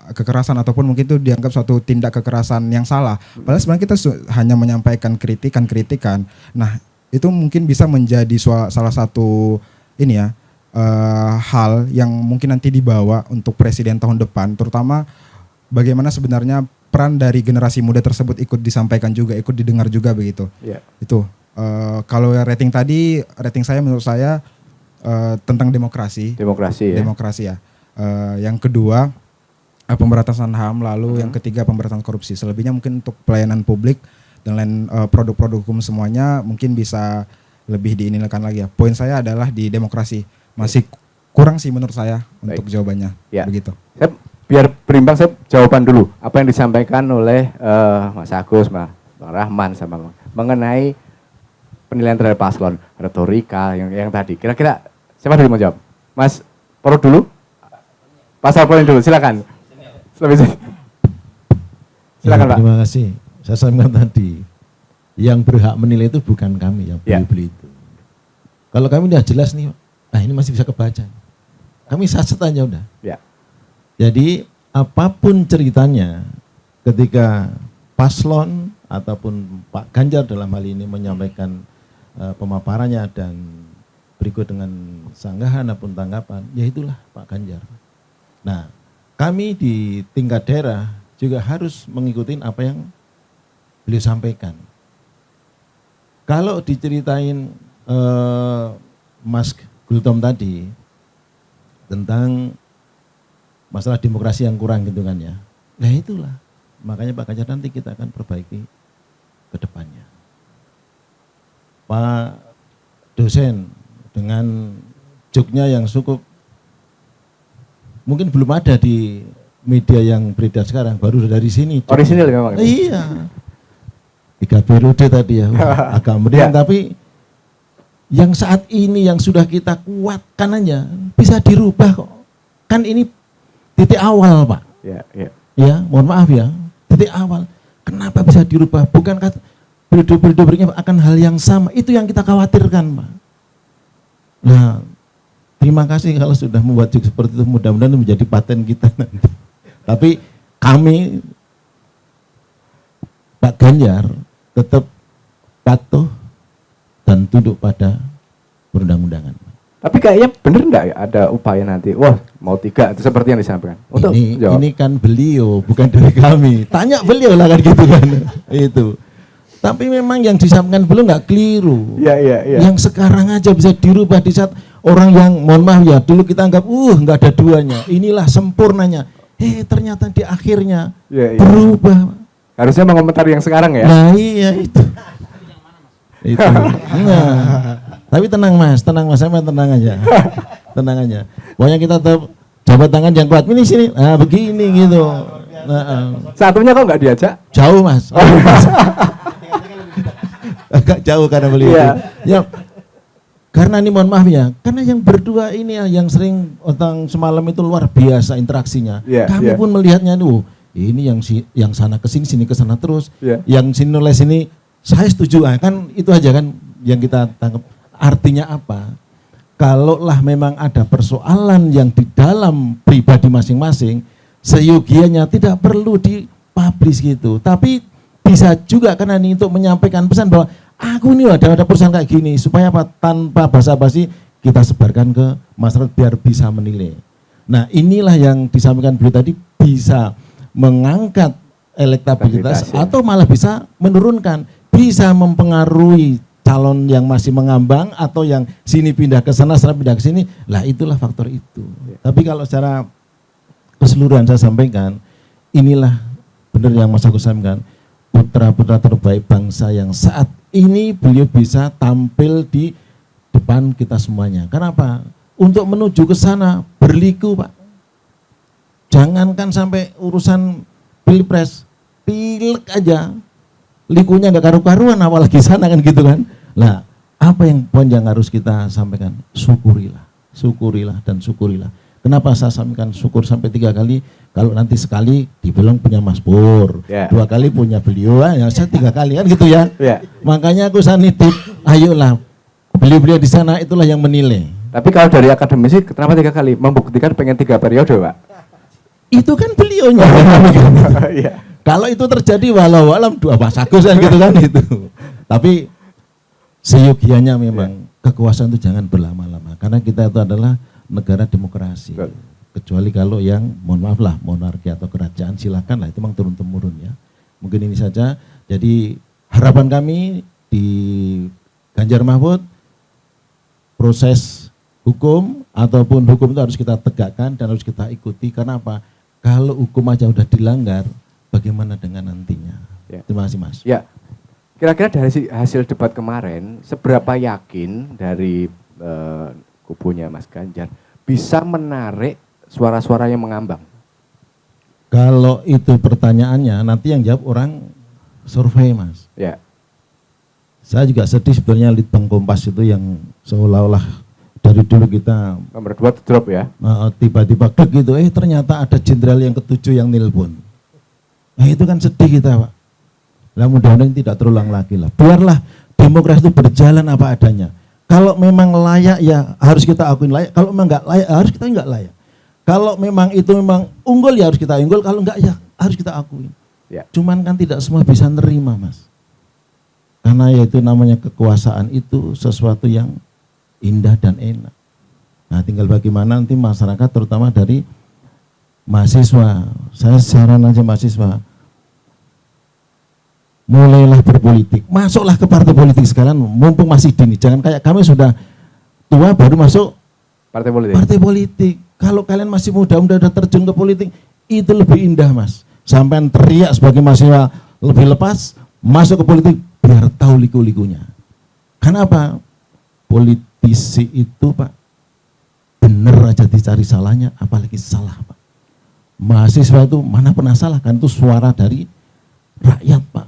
kekerasan ataupun mungkin itu dianggap suatu tindak kekerasan yang salah. Padahal sebenarnya kita hanya menyampaikan kritikan. Nah, itu mungkin bisa menjadi salah satu hal yang mungkin nanti dibawa untuk presiden tahun depan, terutama bagaimana sebenarnya peran dari generasi muda tersebut ikut disampaikan juga, ikut didengar juga begitu. Itu kalau rating saya menurut saya tentang demokrasi ya. Yang kedua pemberantasan HAM, lalu yang ketiga pemberantasan korupsi. Selebihnya mungkin untuk pelayanan publik dan lain produk-produk hukum semuanya mungkin bisa lebih diinilkan lagi ya. Poin saya adalah di demokrasi masih kurang sih menurut saya untuk jawabannya. Begitu. Biar berimbang, saya jawaban dulu apa yang disampaikan oleh Mas Agus, Bang Rahman sama mengenai penilaian terhadap paslon, retorika yang tadi. Kira-kira siapa dulu mau jawab? Mas Poro dulu? Pasal poin dulu, silakan. Silakan Pak. Terima kasih. Saya sampaikan tadi, yang berhak menilai itu bukan kami yang beli itu. Kalau kami udah jelas nih, ini masih bisa kebaca. kami saset aja udah. Ya. Jadi apapun ceritanya, ketika paslon ataupun Pak Ganjar dalam hal ini menyampaikan pemaparannya dan berikut dengan sanggahan ataupun tanggapan, ya itulah Pak Ganjar. Nah, kami di tingkat daerah juga harus mengikuti apa yang beliau sampaikan. Kalau diceritain Mas Gultom tadi tentang masalah demokrasi yang kurang gitu kan ya. Nah itulah, makanya Pak Ganjar nanti kita akan perbaiki ke depannya. Pak dosen dengan joknya yang cukup, mungkin belum ada di media yang beredar sekarang, baru dari sini. Orisinil memang. Iya. 3 periode tadi ya, agak meriah, tapi yang saat ini yang sudah kita kuatkan aja bisa dirubah kok. Kan ini titik awal, Pak. Ya, mohon maaf ya, titik awal. Kenapa bisa dirubah? Bukan kata periode-periode berikutnya akan hal yang sama. Itu yang kita khawatirkan, Pak. Nah, terima kasih kalau sudah membuat joke seperti itu, mudah-mudahan menjadi paten kita nanti. Tapi kami Pak Ganjar tetap patuh dan tunduk pada perundang-undangan. Tapi kayaknya bener enggak ya ada upaya nanti, wah mau 3 itu seperti yang disampaikan. Untuk ini kan beliau, bukan dari kami. Tanya beliau lah kan gitu kan. Itu. Tapi memang yang disampaikan beliau nggak keliru. Iya. Yang sekarang aja bisa dirubah di saat orang yang, mohon maaf ya, dulu kita anggap nggak ada duanya. Inilah sempurnanya. Ternyata di akhirnya berubah. Harusnya mengomentari yang sekarang ya. Nah iya itu. Itu. Nah, tapi tenang mas, saya tenang aja. Tenang aja. Pokoknya kita tetap jabat tangan yang kuat. Ini sini, nah begini gitu. Satunya kok nggak diajak? Jauh mas. Agak jauh karena beliau. Ya, karena ini mohon maaf ya, karena yang berdua ini yang sering otang semalam itu luar biasa interaksinya. Kami pun melihatnya tuh. Ini yang sana ke sini ke sana terus. Yang sini oleh sini, saya setuju kan, itu aja kan yang kita tangkap. Artinya apa? Kalaulah memang ada persoalan yang di dalam pribadi masing-masing, seyogianya tidak perlu dipublish gitu. Tapi bisa juga karena ini untuk menyampaikan pesan bahwa aku ini ada perusahaan kayak gini, supaya apa? Tanpa basa-basi kita sebarkan ke masyarakat biar bisa menilai. Nah inilah yang disampaikan beliau tadi, bisa mengangkat elektabilitas atau malah bisa menurunkan, bisa mempengaruhi calon yang masih mengambang atau yang sini pindah ke sana pindah ke sini. Lah itulah faktor itu. Tapi kalau secara keseluruhan saya sampaikan, inilah benar yang Mas Agus sampaikan, putra-putra terbaik bangsa yang saat ini beliau bisa tampil di depan kita semuanya. Kenapa? Untuk menuju ke sana berliku, Pak. Jangankan sampai urusan pilpres, pilek aja, likunya nggak karu-karuan, apalagi sana kan gitu kan. Nah, apa yang poin yang harus kita sampaikan? Syukurilah dan syukurilah. Kenapa saya sampaikan syukur sampai 3 kali? Kalau nanti sekali dibilang punya Mas Pur, 2 kali punya beliau, ya saya 3 kali kan gitu ya. Makanya aku nitip, ayolah beliau-beliau di sana itulah yang menilai. Tapi kalau dari akademisi, kenapa 3 kali? Membuktikan pengen 3 periode, Pak. Itu kan beliaunya. Kalau itu terjadi walau alam 2 Mas Agus kan gitu kan itu. Tapi seyogianya memang kekuasaan itu jangan berlama-lama, karena kita itu adalah negara demokrasi. Kecuali kalau yang mohon maaf lah monarki atau kerajaan, silakan lah, itu memang turun-temurun ya. Mungkin ini saja. Jadi harapan kami di Ganjar Mahfud, proses hukum ataupun hukum itu harus kita tegakkan dan harus kita ikuti. Karena apa? Kalau hukum aja udah dilanggar, bagaimana dengan nantinya? Terima kasih Mas. Ya, kira-kira dari hasil debat kemarin, seberapa yakin dari kubunya Mas Ganjar bisa menarik suara-suara yang mengambang? Kalau itu pertanyaannya, nanti yang jawab orang survei Mas. Saya juga sedih sebetulnya Litbang Kompas itu yang seolah-olah dari dulu kita nomor 2 drop ya. Tiba-tiba klik gitu, ternyata ada jenderal yang ke-7 yang nelpon. Nah itu kan sedih kita Pak. Nah mudah-mudahan tidak terulang lagi lah. Biarlah demokrasi itu berjalan apa adanya. Kalau memang layak ya harus kita akuin layak. Kalau memang nggak layak harus kita nggak layak. Kalau memang itu memang unggul ya harus kita unggul. Kalau nggak ya harus kita akuin. Ya. Cuman kan tidak semua bisa nerima, Mas. Karena ya itu namanya kekuasaan itu sesuatu yang indah dan enak. Nah tinggal bagaimana nanti masyarakat terutama dari mahasiswa. Saya saran aja mahasiswa. Mulailah berpolitik. Masuklah ke partai politik sekarang mumpung masih dini. Jangan kayak kami sudah tua baru masuk partai politik. Partai politik. Kalau kalian masih muda udah terjun ke politik itu lebih indah, Mas. Sampai teriak sebagai mahasiswa lebih lepas masuk ke politik biar tahu liku-likunya. Kenapa? Politisi itu Pak bener aja dicari salahnya, apalagi salah Pak. Mahasiswa itu mana pernah salah kan, itu suara dari rakyat Pak.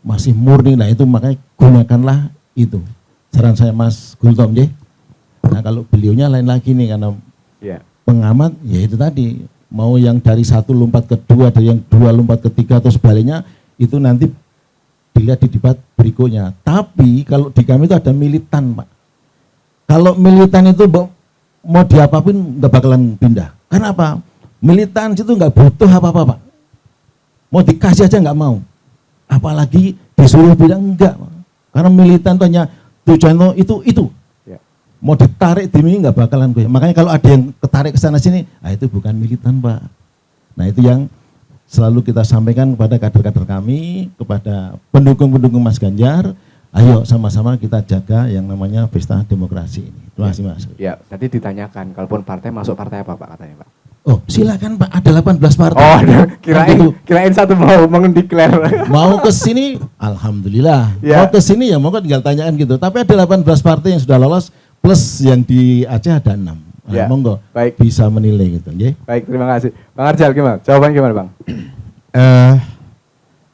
Masih murni, nah itu makanya gunakanlah itu. Saran saya Mas Gultom J. Nah kalau beliaunya lain lagi nih karena pengamat ya itu tadi. Mau yang dari satu lompat ke dua, dari yang dua lompat ke tiga atau sebaliknya itu nanti dilihat di debat berikutnya. Tapi kalau di kami itu ada militan Pak. Kalau militan itu mau diapapun nggak bakalan pindah. Karena apa? Militan itu nggak butuh apa-apa Pak. Mau dikasih aja nggak mau. Apalagi disuruh bilang enggak. Karena militan itu hanya tujuan itu. Mau ditarik di mini nggak bakalan gue. Makanya kalau ada yang ketarik ke sana sini, itu bukan militan Pak. Nah itu yang selalu kita sampaikan kepada kader-kader kami, kepada pendukung-pendukung Mas Ganjar. Ayo sama-sama kita jaga yang namanya pesta demokrasi ini. Terima kasih Mas. Ya, tadi ditanyakan, kalaupun partai masuk partai apa Pak katanya Pak? Oh silakan Pak, ada 18 partai. Oh kirain satu mau mendeklar. Mau ke sini, alhamdulillah. Mau ke sini ya mau tinggal tanyaan gitu. Tapi ada 18 partai yang sudah lolos. Plus yang di Aceh ada 6. Ya, monggo baik. Bisa menilai gitu. Ya. Baik, terima kasih. Bang Arjal gimana? Jawaban gimana Bang?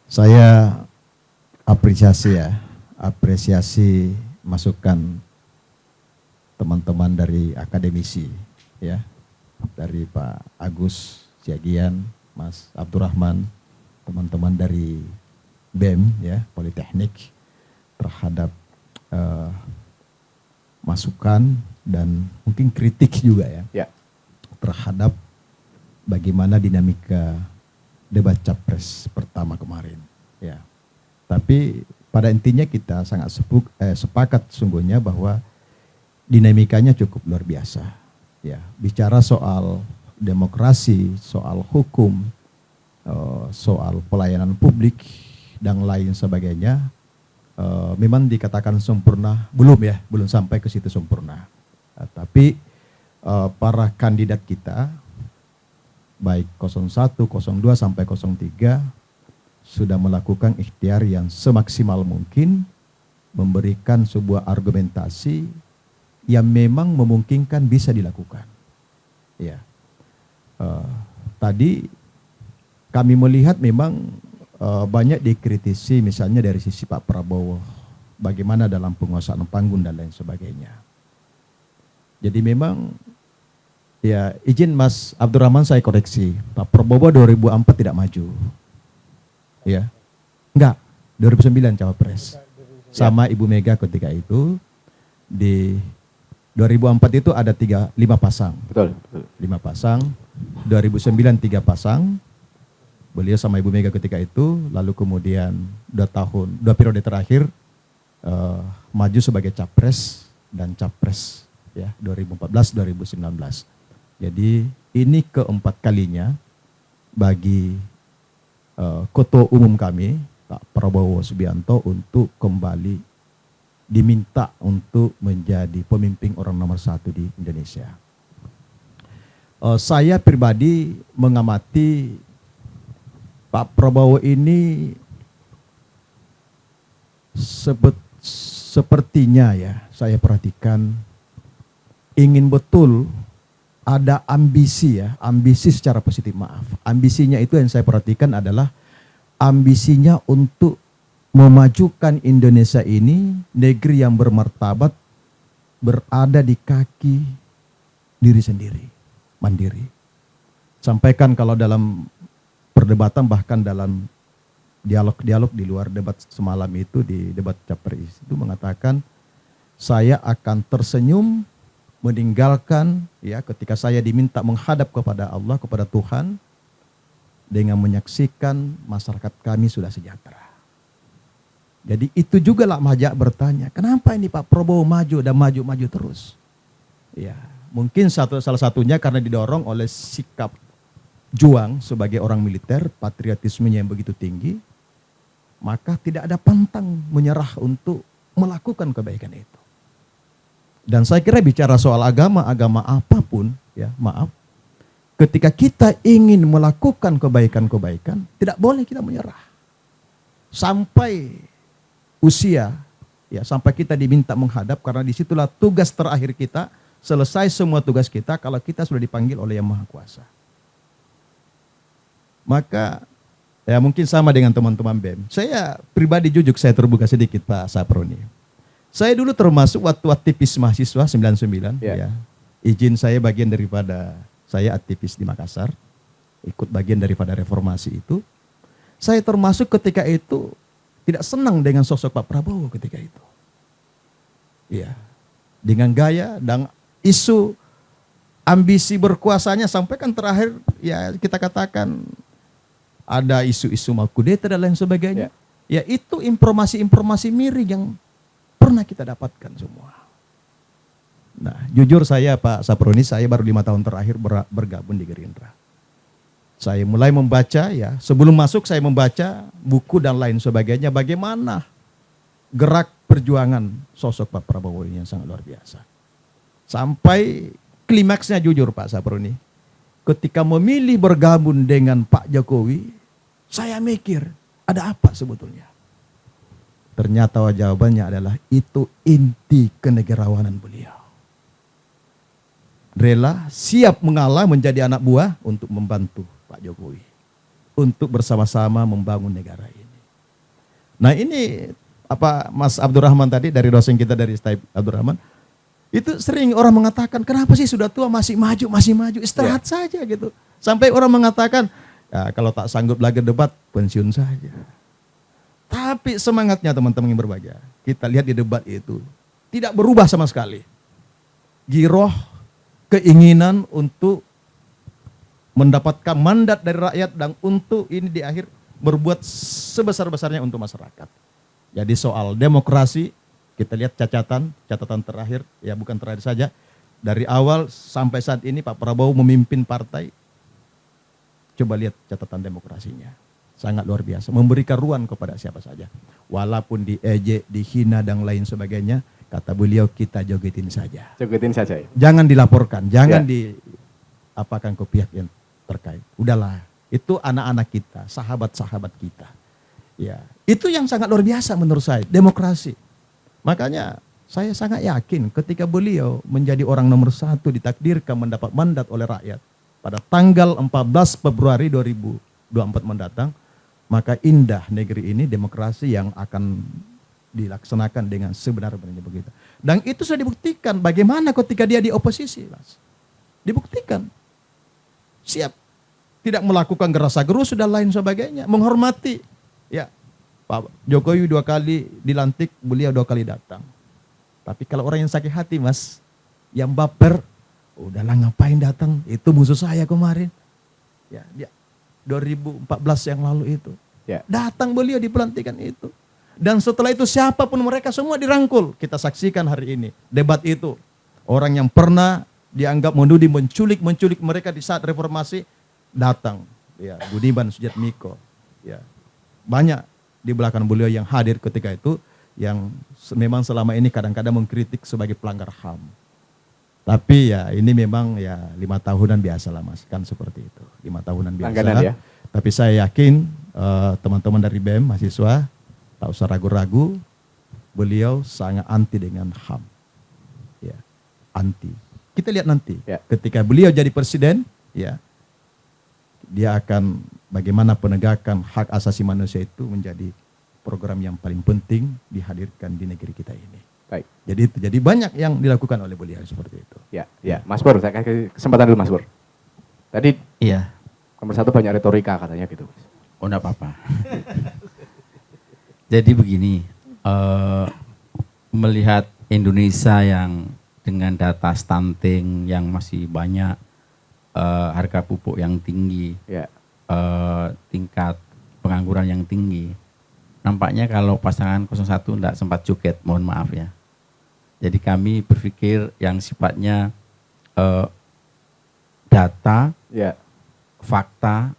Saya apresiasi masukan teman-teman dari akademisi ya. Dari Pak Agus Siagian, Mas Abdurrahman, teman-teman dari BEM ya, Politeknik terhadap masukan dan mungkin kritik juga ya terhadap bagaimana dinamika debat capres pertama kemarin ya. Tapi pada intinya kita sangat sepakat sungguhnya bahwa dinamikanya cukup luar biasa ya. Bicara soal demokrasi, soal hukum, soal pelayanan publik dan lain sebagainya. Memang dikatakan sempurna, belum sampai ke situ sempurna. Tapi para kandidat kita, baik 01, 02 sampai 03, sudah melakukan ikhtiar yang semaksimal mungkin, memberikan sebuah argumentasi yang memang memungkinkan bisa dilakukan. Ya, tadi kami melihat memang banyak dikritisi misalnya dari sisi Pak Prabowo, bagaimana dalam penguasaan panggung dan lain sebagainya. Jadi memang ya izin Mas Abdurrahman saya koreksi, Pak Prabowo 2004 tidak maju. Ya. Enggak, 2009 cawapres. Sama Ibu Mega ketika itu di 2004 itu ada 5 pasang. Betul. 5 pasang, 2009 3 pasang. Beliau sama Ibu Mega ketika itu, lalu kemudian 2 periode terakhir maju sebagai capres dan capres ya 2014-2019. Jadi ini keempat kalinya bagi ketua umum kami Pak Prabowo Subianto untuk kembali diminta untuk menjadi pemimpin orang nomor 1 di Indonesia. Saya pribadi mengamati Pak Prabowo ini sepertinya ya, saya perhatikan ingin betul ada ambisi ya, ambisi secara positif maaf. Ambisinya itu yang saya perhatikan adalah ambisinya untuk memajukan Indonesia ini, negeri yang bermartabat, berada di kaki diri sendiri, mandiri. Sampaikan kalau dalam perdebatan bahkan dalam dialog-dialog di luar debat semalam itu, di debat capres itu mengatakan saya akan tersenyum meninggalkan ya ketika saya diminta menghadap kepada Allah, kepada Tuhan dengan menyaksikan masyarakat kami sudah sejahtera. Jadi itu juga lah Mahja bertanya, kenapa ini Pak Prabowo maju dan maju terus? Ya, mungkin salah satunya karena didorong oleh sikap juang sebagai orang militer, patriotismenya yang begitu tinggi, maka tidak ada pantang menyerah untuk melakukan kebaikan itu. Dan saya kira bicara soal agama apapun, ya maaf, ketika kita ingin melakukan kebaikan-kebaikan, tidak boleh kita menyerah. Sampai usia, ya sampai kita diminta menghadap, karena disitulah tugas terakhir kita, selesai semua tugas kita kalau kita sudah dipanggil oleh Yang Maha Kuasa. Maka ya mungkin sama dengan teman-teman BEM. Saya pribadi jujur, saya terbuka sedikit Pak Saproni. Saya dulu termasuk waktu aktivis mahasiswa 99 ya. Izin saya bagian daripada saya aktivis di Makassar, ikut bagian daripada reformasi itu. Saya termasuk ketika itu tidak senang dengan sosok Pak Prabowo ketika itu. Iya. Dengan gaya dan isu ambisi berkuasanya sampai kan terakhir ya kita katakan ada isu-isu mau kudeta dan lain sebagainya. Ya itu informasi-informasi miring yang pernah kita dapatkan semua. Nah, jujur saya Pak Saproni, saya baru 5 tahun terakhir bergabung di Gerindra. Saya mulai membaca ya, sebelum masuk saya membaca buku dan lain sebagainya, bagaimana gerak perjuangan sosok Pak Prabowo ini yang sangat luar biasa. Sampai klimaksnya jujur Pak Saproni, ketika memilih bergabung dengan Pak Jokowi, saya mikir ada apa sebetulnya? Ternyata jawabannya adalah itu inti kenegarawanan beliau. Rela siap mengalah menjadi anak buah untuk membantu Pak Jokowi. Untuk bersama-sama membangun negara ini. Nah ini apa Mas Abdurrahman tadi dari dosen kita dari Staib Abdurrahman. Itu sering orang mengatakan kenapa sih sudah tua masih maju, istirahat saja gitu. Sampai orang mengatakan ya, kalau tak sanggup lagi debat pensiun saja. Tapi semangatnya teman-teman yang berbahagia, kita lihat di debat itu tidak berubah sama sekali. Giroh, keinginan untuk mendapatkan mandat dari rakyat dan untuk ini di akhir berbuat sebesar-besarnya untuk masyarakat. Jadi soal demokrasi, kita lihat catatan terakhir, ya bukan terakhir saja, dari awal sampai saat ini Pak Prabowo memimpin partai, coba lihat catatan demokrasinya. Sangat luar biasa, memberikan ruang kepada siapa saja. Walaupun diejek, dihina dan lain sebagainya, kata beliau kita jogetin saja. Jogetin saja ya? Jangan dilaporkan, jangan diapakan ke pihak yang terkait. Udahlah, itu anak-anak kita, sahabat-sahabat kita. Ya, itu yang sangat luar biasa menurut saya, demokrasi. Makanya saya sangat yakin ketika beliau menjadi orang nomor 1 ditakdirkan mendapat mandat oleh rakyat pada tanggal 14 Februari 2024 mendatang, maka indah negeri ini demokrasi yang akan dilaksanakan dengan sebenar-benarnya begitu. Dan itu sudah dibuktikan bagaimana ketika dia di oposisi, Mas. Dibuktikan. Siap. Tidak melakukan gerasa-gerus dan lain sebagainya. Menghormati. Ya, Pak Jokowi 2 kali dilantik, beliau 2 kali datang. Tapi kalau orang yang sakit hati, Mas, yang baper, udahlah ngapain datang, itu musuh saya kemarin. Ya, dia 2014 yang lalu itu. Ya. Datang beliau di pelantikan itu. Dan setelah itu siapapun mereka semua dirangkul. Kita saksikan hari ini debat itu. Orang yang pernah dianggap menuding, menculik mereka di saat reformasi datang. Ya, Budiman Sujatmiko. Ya. Banyak di belakang beliau yang hadir ketika itu yang memang selama ini kadang-kadang mengkritik sebagai pelanggar HAM. Tapi ya ini memang ya 5 tahunan biasa lah Mas, kan seperti itu. 5 tahunan biasa. Langganan, ya? Tapi saya yakin teman-teman dari BEM, mahasiswa, tak usah ragu-ragu, beliau sangat anti dengan HAM. Ya, anti. Kita lihat nanti, ketika beliau jadi presiden, ya, dia akan bagaimana penegakan hak asasi manusia itu menjadi program yang paling penting dihadirkan di negeri kita ini. Baik. Jadi banyak yang dilakukan oleh beliau seperti itu. Ya, ya, Mas Pur, saya kasih kesempatan dulu Mas Pur. Tadi iya, nomor 1 banyak retorika katanya gitu. Oh, enggak apa-apa. Jadi begini, melihat Indonesia yang dengan data stunting yang masih banyak, harga pupuk yang tinggi, tingkat pengangguran yang tinggi, nampaknya kalau pasangan 01 tidak sempat joget, mohon maaf ya. Jadi kami berpikir yang sifatnya data, fakta.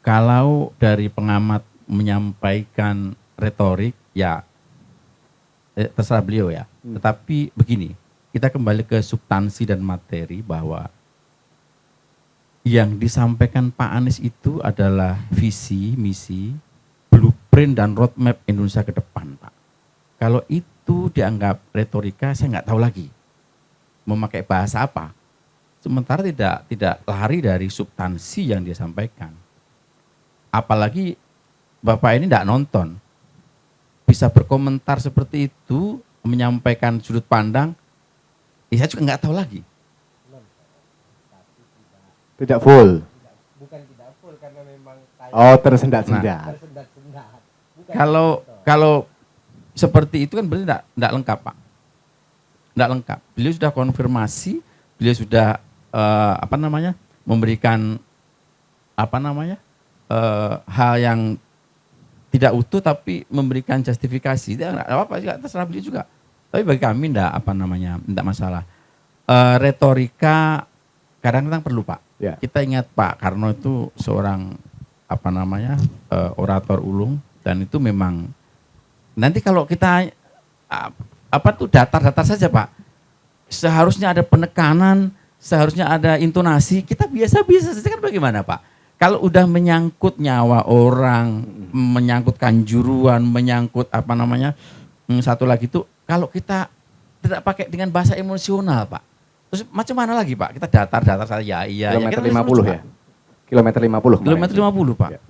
Kalau dari pengamat menyampaikan retorik, ya terserah beliau ya. Tetapi begini, kita kembali ke substansi dan materi bahwa yang disampaikan Pak Anies itu adalah visi, misi, blueprint dan roadmap Indonesia ke depan, Pak. Kalau itu dianggap retorika, saya nggak tahu lagi memakai bahasa apa. Sementara tidak lari dari substansi yang dia sampaikan. Apalagi Bapak ini tidak nonton, bisa berkomentar seperti itu, menyampaikan sudut pandang, ya saya juga nggak tahu lagi. Tidak full. Bukan tidak full karena memang tersendat-sendat. Kalau seperti itu kan berarti tidak lengkap, Pak. Tidak lengkap. Beliau sudah konfirmasi, beliau sudah memberikan hal yang tidak utuh tapi memberikan justifikasi. Tidak apa-apa, terserah beliau juga. Tapi bagi kami tidak masalah. Retorika kadang-kadang perlu, Pak. Ya. Kita ingat Pak Karno itu seorang orator ulung, dan itu memang nanti kalau kita datar-datar saja, Pak. Seharusnya ada penekanan, seharusnya ada intonasi, kita biasa-biasa saja kan, bagaimana, Pak? Kalau udah menyangkut nyawa orang, menyangkut kanjuruan, menyangkut satu lagi itu, kalau kita tidak pakai dengan bahasa emosional, Pak. Terus macam mana lagi, Pak? Kita datar-datar saja, iya. Kilometer 50 ya? Kilometer 50. Kilometer 50, Pak. Ya.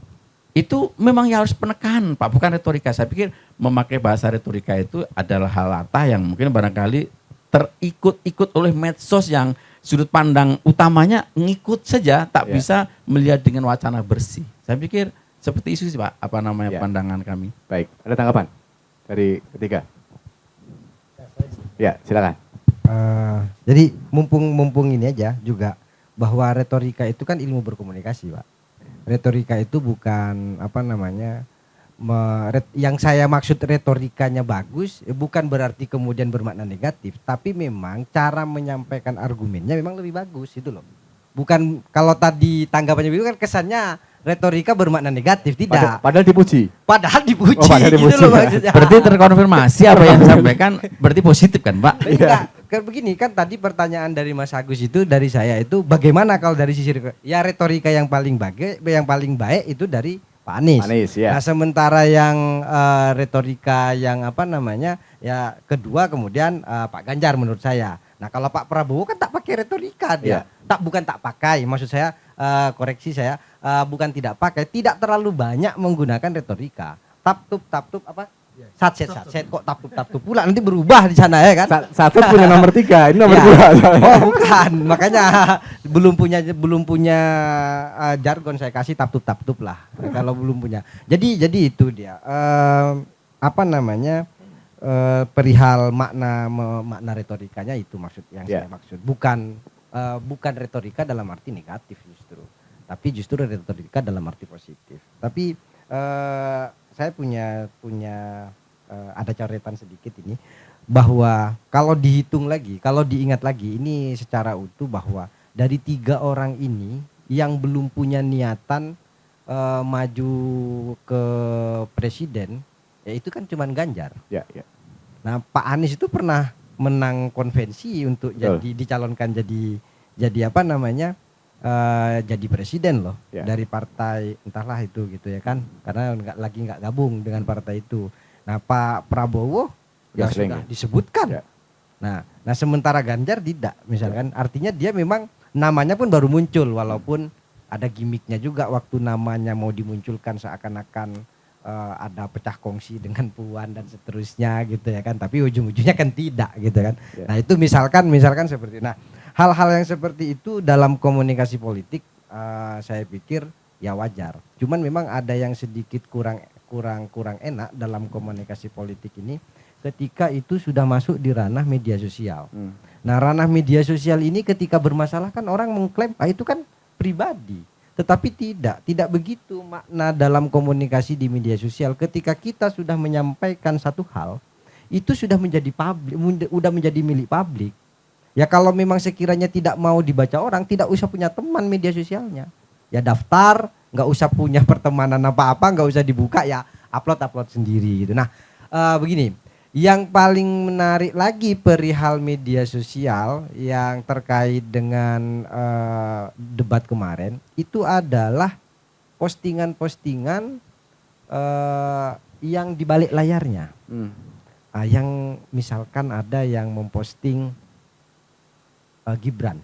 Itu memang ya harus penekanan, Pak, bukan retorika. Saya pikir memakai bahasa retorika itu adalah hal latah yang mungkin barangkali terikut-ikut oleh medsos yang sudut pandang utamanya ngikut saja, tak bisa melihat dengan wacana bersih. Saya pikir seperti itu sih, Pak, pandangan kami. Baik, ada tanggapan dari ketiga? Ya, silakan. Jadi mumpung ini aja juga bahwa retorika itu kan ilmu berkomunikasi, Pak. Retorika itu bukan yang saya maksud retorikanya bagus, bukan berarti kemudian bermakna negatif, tapi memang cara menyampaikan argumennya memang lebih bagus itu loh. Bukan kalau tadi tanggapannya itu kan kesannya retorika bermakna negatif, tidak. Padahal dipuji. Padahal dipuji. Gitu loh maksudnya. Berarti terkonfirmasi apa yang disampaikan, berarti positif kan, Pak? Enggak, begini kan tadi pertanyaan dari Mas Agus itu, dari saya itu bagaimana kalau dari sisi retorika yang paling baik itu dari Pak Anies. Ya. Nah, sementara yang retorika yang ya kedua kemudian Pak Ganjar menurut saya. Nah, kalau Pak Prabowo kan tak pakai retorika dia. Bukan tak pakai, maksud saya koreksi saya, bukan tidak pakai, tidak terlalu banyak menggunakan retorika. Tap-tup Satset kok tap-tup pula, nanti berubah di sana ya kan. Satset punya nomor 3, ini nomor 2. Oh bukan, makanya belum punya jargon saya kasih tap-tup lah. Kalau belum punya. Jadi itu dia. Perihal makna retorikanya itu maksud yang saya maksud. Bukan retorika dalam arti negatif justru. Tapi justru retorika dalam arti positif. Tapi saya punya ada coretan sedikit ini, bahwa kalau dihitung lagi, kalau diingat lagi, ini secara utuh bahwa dari 3 orang ini yang belum punya niatan maju ke presiden, ya itu kan cuman Ganjar. Nah, Pak Anies itu pernah menang konvensi untuk dicalonkan jadi jadi presiden loh, dari partai entahlah itu gitu ya kan, karena nggak gabung dengan partai itu. Nah, Pak Prabowo sudah disebutkan. Nah sementara Ganjar tidak, misalkan, artinya dia memang namanya pun baru muncul, walaupun ada gimmicknya juga waktu namanya mau dimunculkan seakan-akan ada pecah kongsi dengan Puan dan seterusnya gitu ya kan, tapi ujung-ujungnya kan tidak gitu kan. Nah itu misalkan seperti, nah hal-hal yang seperti itu dalam komunikasi politik saya pikir ya wajar. Cuman memang ada yang sedikit kurang kurang enak dalam komunikasi politik ini ketika itu sudah masuk di ranah media sosial. Nah, ranah media sosial ini ketika bermasalah kan orang mengklaim itu kan pribadi. Tetapi tidak begitu makna dalam komunikasi di media sosial. Ketika kita sudah menyampaikan satu hal, itu sudah menjadi publik, sudah menjadi milik publik. Ya kalau memang sekiranya tidak mau dibaca orang, tidak usah punya teman media sosialnya. Ya daftar, nggak usah punya pertemanan apa-apa, nggak usah dibuka, ya upload sendiri gitu. Nah begini, yang paling menarik lagi perihal media sosial yang terkait dengan debat kemarin itu adalah postingan-postingan yang di balik layarnya. Yang misalkan ada yang memposting Gibran,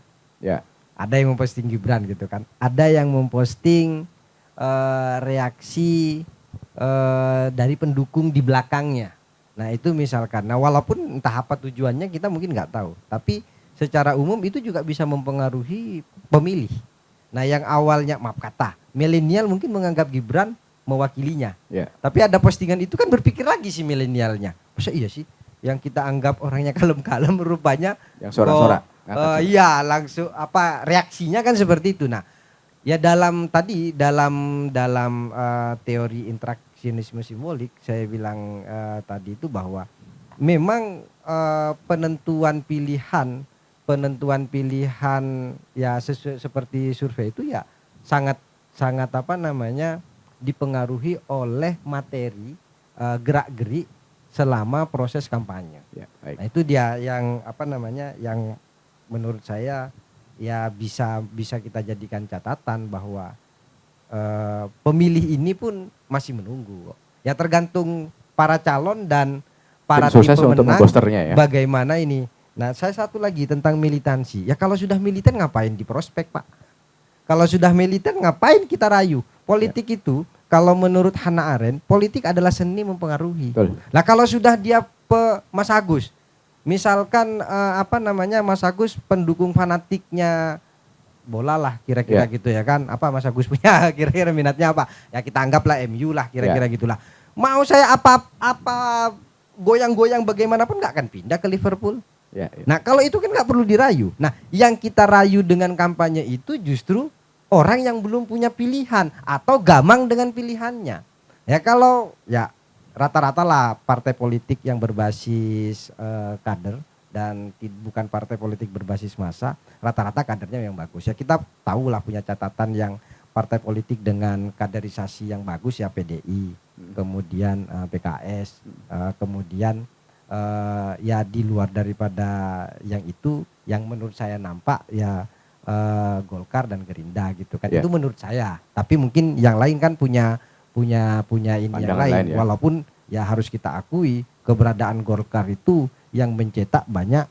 ada yang memposting Gibran gitu kan, ada yang memposting reaksi dari pendukung di belakangnya. Nah itu misalkan, nah walaupun entah apa tujuannya kita mungkin nggak tahu, tapi secara umum itu juga bisa mempengaruhi pemilih. Nah yang awalnya maaf kata milenial mungkin menganggap Gibran mewakilinya, tapi ada postingan itu kan berpikir lagi si milenialnya, masa iya sih yang kita anggap orangnya kalem-kalem rupanya yang sorak-sorak. Iya langsung apa reaksinya kan seperti itu. Nah ya dalam teori interaksionisme simbolik saya bilang tadi itu bahwa memang penentuan pilihan ya seperti survei itu ya sangat apa namanya dipengaruhi oleh materi gerak-gerik selama proses kampanye. Nah itu dia yang apa namanya yang menurut saya ya bisa kita jadikan catatan bahwa pemilih ini pun masih menunggu. Ya tergantung para calon dan para tim pemenang bagaimana ini. Nah saya satu lagi tentang militansi. Ya kalau sudah militan ngapain di prospek Pak? Kalau sudah militan ngapain kita rayu? Politik itu kalau menurut Hannah Arendt politik adalah seni mempengaruhi. Nah kalau sudah dia Mas Agus, misalkan apa namanya Mas Agus pendukung fanatiknya bola lah kira-kira gitu ya kan, apa Mas Agus punya kira-kira minatnya apa ya kita anggaplah MU lah kira-kira gitulah, mau saya apa goyang-goyang bagaimanapun nggak akan pindah ke Liverpool. Nah kalau itu kan nggak perlu dirayu. Nah yang kita rayu dengan kampanye itu justru orang yang belum punya pilihan atau gamang dengan pilihannya. Ya kalau ya rata-rata lah partai politik yang berbasis kader dan bukan partai politik berbasis massa, rata-rata kadernya yang bagus. Ya kita tahu lah punya catatan yang partai politik dengan kaderisasi yang bagus ya PDI, kemudian PKS, kemudian ya di luar daripada yang itu yang menurut saya nampak ya Golkar dan Gerindra gitu kan. Itu menurut saya. Tapi mungkin yang lain kan punya ini yang lain ya. Walaupun ya harus kita akui keberadaan Golkar itu yang mencetak banyak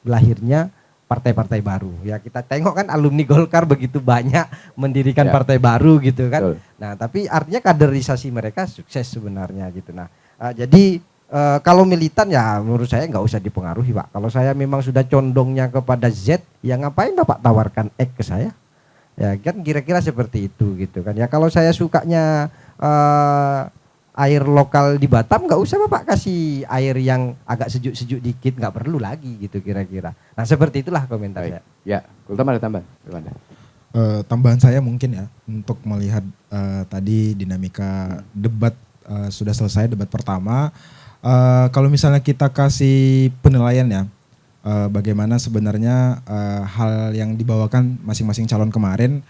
lahirnya partai-partai baru. Ya kita tengok kan alumni Golkar begitu banyak mendirikan partai baru gitu kan. Nah, tapi artinya kaderisasi mereka sukses sebenarnya gitu. Nah, jadi kalau militan ya menurut saya nggak usah dipengaruhi Pak. Kalau saya memang sudah condongnya kepada Z, ya ngapain Bapak tawarkan X ke saya? Ya kan kira-kira seperti itu gitu kan. Ya kalau saya sukanya air lokal di Batam nggak usah Bapak kasih air yang agak sejuk-sejuk dikit, nggak perlu lagi gitu kira-kira. Nah seperti itulah komentar saya. Ya, Kultam ada tambahan? Tambahan saya mungkin ya untuk melihat tadi dinamika debat sudah selesai debat pertama. Kalau misalnya kita kasih penilaian ya bagaimana sebenarnya hal yang dibawakan masing-masing calon kemarin.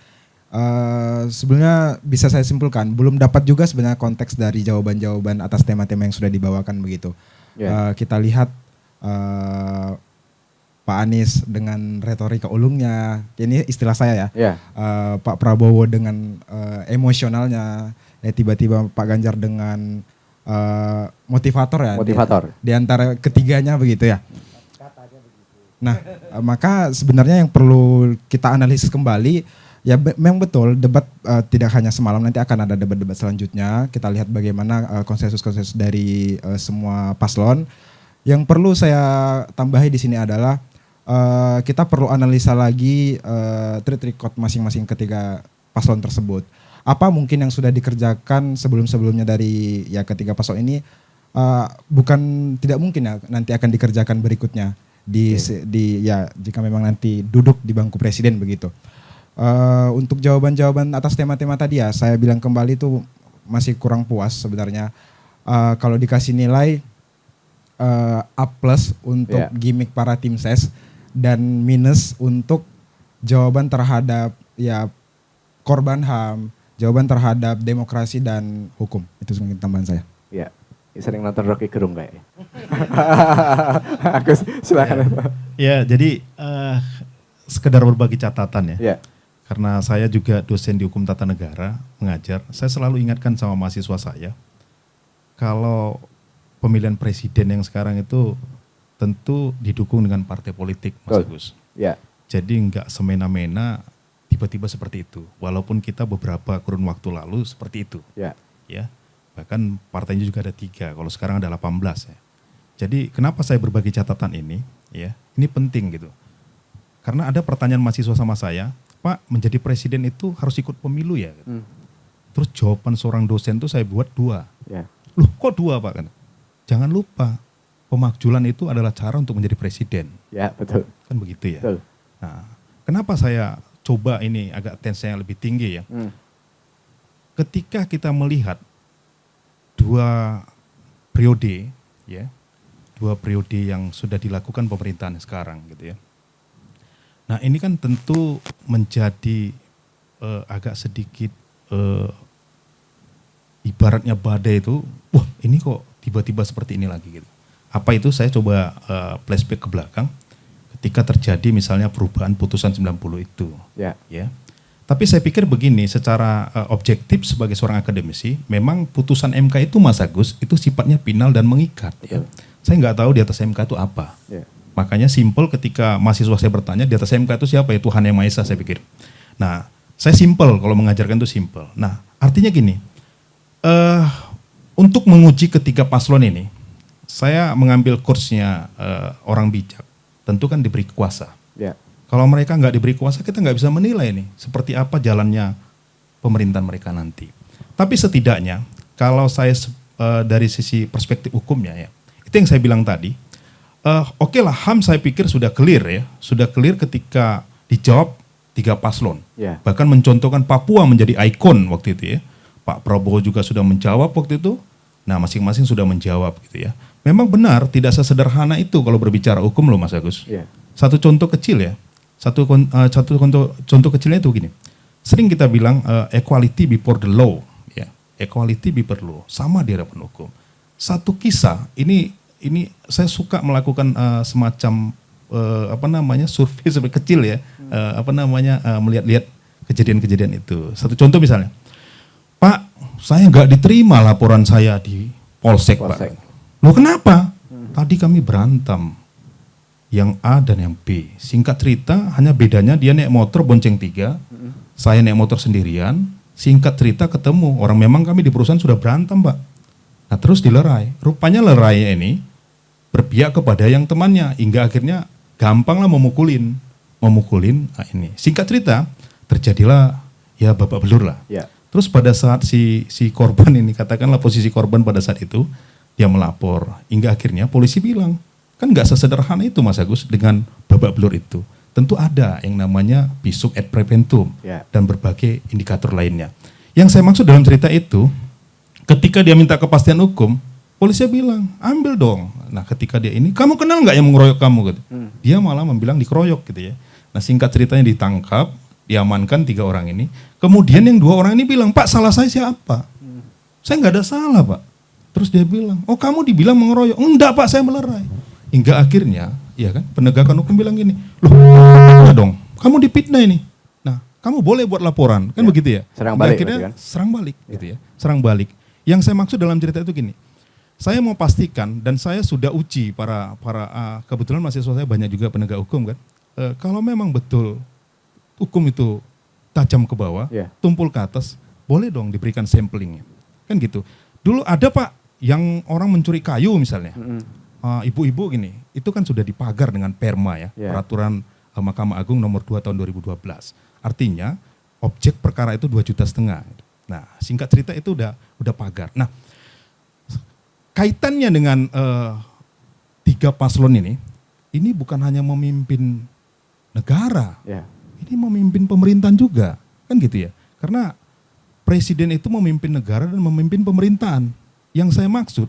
Sebenarnya bisa saya simpulkan belum dapat juga sebenarnya konteks dari jawaban-jawaban atas tema-tema yang sudah dibawakan begitu. Kita lihat Pak Anies dengan retorika ulungnya, ini istilah saya ya. Pak Prabowo dengan emosionalnya, tiba-tiba Pak Ganjar dengan motivator ya. Di antara ketiganya begitu ya. Nah, maka sebenarnya yang perlu kita analisis kembali. Ya memang betul debat tidak hanya semalam, nanti akan ada debat-debat selanjutnya. Kita lihat bagaimana konsensus-konsensus dari semua paslon. Yang perlu saya tambahi di sini adalah kita perlu analisa lagi track record masing-masing ketiga paslon tersebut. apa mungkin yang sudah dikerjakan sebelum-sebelumnya dari ya ketiga paslon ini bukan tidak mungkin ya nanti akan dikerjakan berikutnya di ya jika memang nanti duduk di bangku presiden begitu. Untuk jawaban-jawaban atas tema-tema tadi ya saya bilang kembali itu masih kurang puas sebenarnya. Kalau dikasih nilai A+ untuk gimmick para tim ses dan minus untuk jawaban terhadap ya korban HAM, jawaban terhadap demokrasi dan hukum. Itu mungkin tambahan saya. Ya, sering nonton Rocky Gerung kayaknya. Agus, silakan. Ya, jadi sekedar berbagi catatan ya. Ya. Karena saya juga dosen di Hukum Tata Negara, mengajar, saya selalu ingatkan sama mahasiswa saya, kalau pemilihan presiden yang sekarang itu tentu didukung dengan partai politik, Mas Agus. Ya. Jadi enggak semena-mena tiba-tiba seperti itu. Walaupun kita beberapa kurun waktu lalu seperti itu. Ya. Ya. Bahkan partainya juga ada 3, kalau sekarang ada 18 ya. Jadi kenapa saya berbagi catatan ini? Ya, ini penting gitu. Karena ada pertanyaan mahasiswa sama saya, Pak, menjadi presiden itu harus ikut pemilu ya? Terus jawaban seorang dosen itu saya buat 2. Ya. Loh kok 2 Pak? Kan? Jangan lupa, pemakjulan itu adalah cara untuk menjadi presiden. Ya, betul. Kan begitu ya? Betul. Nah, kenapa saya coba ini agak tensinya lebih tinggi ya? Ketika kita melihat 2 periode ya, 2 periode yang sudah dilakukan pemerintahan sekarang gitu ya. Nah ini kan tentu menjadi agak sedikit ibaratnya badai itu, wah ini kok tiba-tiba seperti ini lagi gitu. Apa itu saya coba flashback ke belakang ketika terjadi misalnya perubahan putusan 90 itu. Ya. Ya. Tapi saya pikir begini, secara objektif sebagai seorang akademisi, memang putusan MK itu Mas Agus, itu sifatnya final dan mengikat. Ya. Saya nggak tahu di atas MK itu apa. Ya. Makanya simpel ketika mahasiswa saya bertanya, di atas MK itu siapa ya? Tuhan Yang Maha Esa saya pikir. Nah, saya simpel kalau mengajarkan itu simpel. Nah, artinya gini, untuk menguji ketiga paslon ini, saya mengambil kursnya orang bijak, tentu kan diberi kuasa. Ya. Kalau mereka nggak diberi kuasa, kita nggak bisa menilai nih seperti apa jalannya pemerintahan mereka nanti. Tapi setidaknya kalau saya dari sisi perspektif hukumnya ya, itu yang saya bilang tadi, oke lah HAM saya pikir sudah clear ya, sudah clear ketika dijawab 3 paslon. Yeah. Bahkan mencontohkan Papua menjadi ikon waktu itu ya. Pak Prabowo juga sudah menjawab waktu itu. Nah masing-masing sudah menjawab gitu ya. Memang benar tidak sesederhana itu kalau berbicara hukum loh Mas Agus. Yeah. Satu contoh kecil ya. Satu contoh kecilnya itu begini. Sering kita bilang equality before the law, ya. Equality before the law, sama di hadapan hukum. Satu kisah ini saya suka melakukan semacam survei kecil ya, melihat-lihat kejadian-kejadian itu. Satu contoh misalnya, Pak, saya nggak diterima laporan saya di Polsek. Pak. Loh kenapa? Tadi kami berantem. Yang A dan yang B. Singkat cerita, hanya bedanya dia naik motor bonceng 3, saya naik motor sendirian. Singkat cerita ketemu, orang memang kami di perusahaan sudah berantem Pak. Nah terus dilerai. Rupanya lerainya ini berpihak kepada yang temannya, hingga akhirnya gampanglah memukulin. Nah ini. Singkat cerita, terjadilah ya babak belur lah. Ya. Terus pada saat si korban ini, katakanlah posisi korban pada saat itu, dia melapor. Hingga akhirnya polisi bilang, kan nggak sesederhana itu Mas Agus dengan babak belur itu. Tentu ada yang namanya pisum et preventum dan berbagai indikator lainnya. Yang saya maksud dalam cerita itu, ketika dia minta kepastian hukum, polisi bilang, ambil dong. Nah ketika dia ini, kamu kenal nggak yang mengeroyok kamu? Gitu. Dia malah membilang dikeroyok gitu ya. Nah singkat ceritanya ditangkap, diamankan 3 orang ini. Kemudian yang 2 orang ini bilang, Pak salah saya siapa? Saya nggak ada salah Pak. Terus dia bilang, oh kamu dibilang mengeroyok. Enggak Pak, saya melerai. Hingga akhirnya, ya kan, penegakan hukum bilang gini, loh, dong, kamu dipitnah ini. Nah, kamu boleh buat laporan, kan begitu ya? Serang balik. Akhirnya kan? Serang balik, gitu ya. Serang balik. Yang saya maksud dalam cerita itu gini, saya mau pastikan dan saya sudah uji para kebetulan mahasiswa saya banyak juga penegak hukum kan. Kalau memang betul hukum itu tajam ke bawah, tumpul ke atas, boleh dong diberikan samplingnya, kan gitu. Dulu ada Pak yang orang mencuri kayu misalnya. Ibu-ibu gini, itu kan sudah dipagar dengan perma ya, peraturan Mahkamah Agung nomor 2 tahun 2012. Artinya objek perkara itu 2,5 juta. Nah, singkat cerita itu udah pagar. Nah, kaitannya dengan 3 paslon ini bukan hanya memimpin negara, ini memimpin pemerintahan juga, kan gitu ya. Karena presiden itu memimpin negara dan memimpin pemerintahan. Yang saya maksud,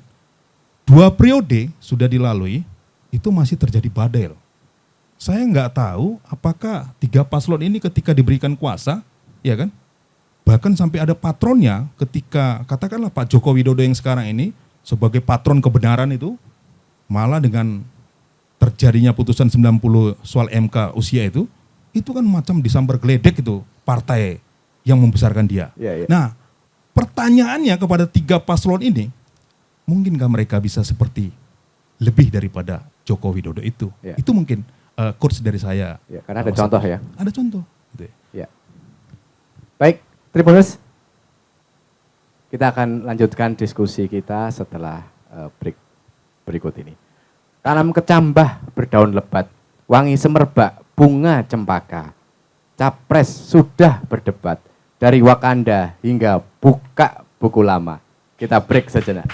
2 periode sudah dilalui, itu masih terjadi badai. Saya nggak tahu apakah 3 paslon ini ketika diberikan kuasa, ya kan, bahkan sampai ada patronnya ketika katakanlah Pak Joko Widodo yang sekarang ini sebagai patron kebenaran itu, malah dengan terjadinya putusan 90 soal MK usia itu kan macam disambar geledek itu partai yang membesarkan dia. Nah, pertanyaannya kepada 3 paslon ini, mungkinkah mereka bisa seperti lebih daripada Joko Widodo itu? Itu mungkin course dari saya. Karena ada contoh ya. Ada contoh. Gitu ya. Baik, Tribuners, kita akan lanjutkan diskusi kita setelah break berikut ini. Tanam kecambah berdaun lebat, wangi semerbak, bunga cempaka. Capres sudah berdebat, dari Wakanda hingga buka buku lama. Kita break sejenak.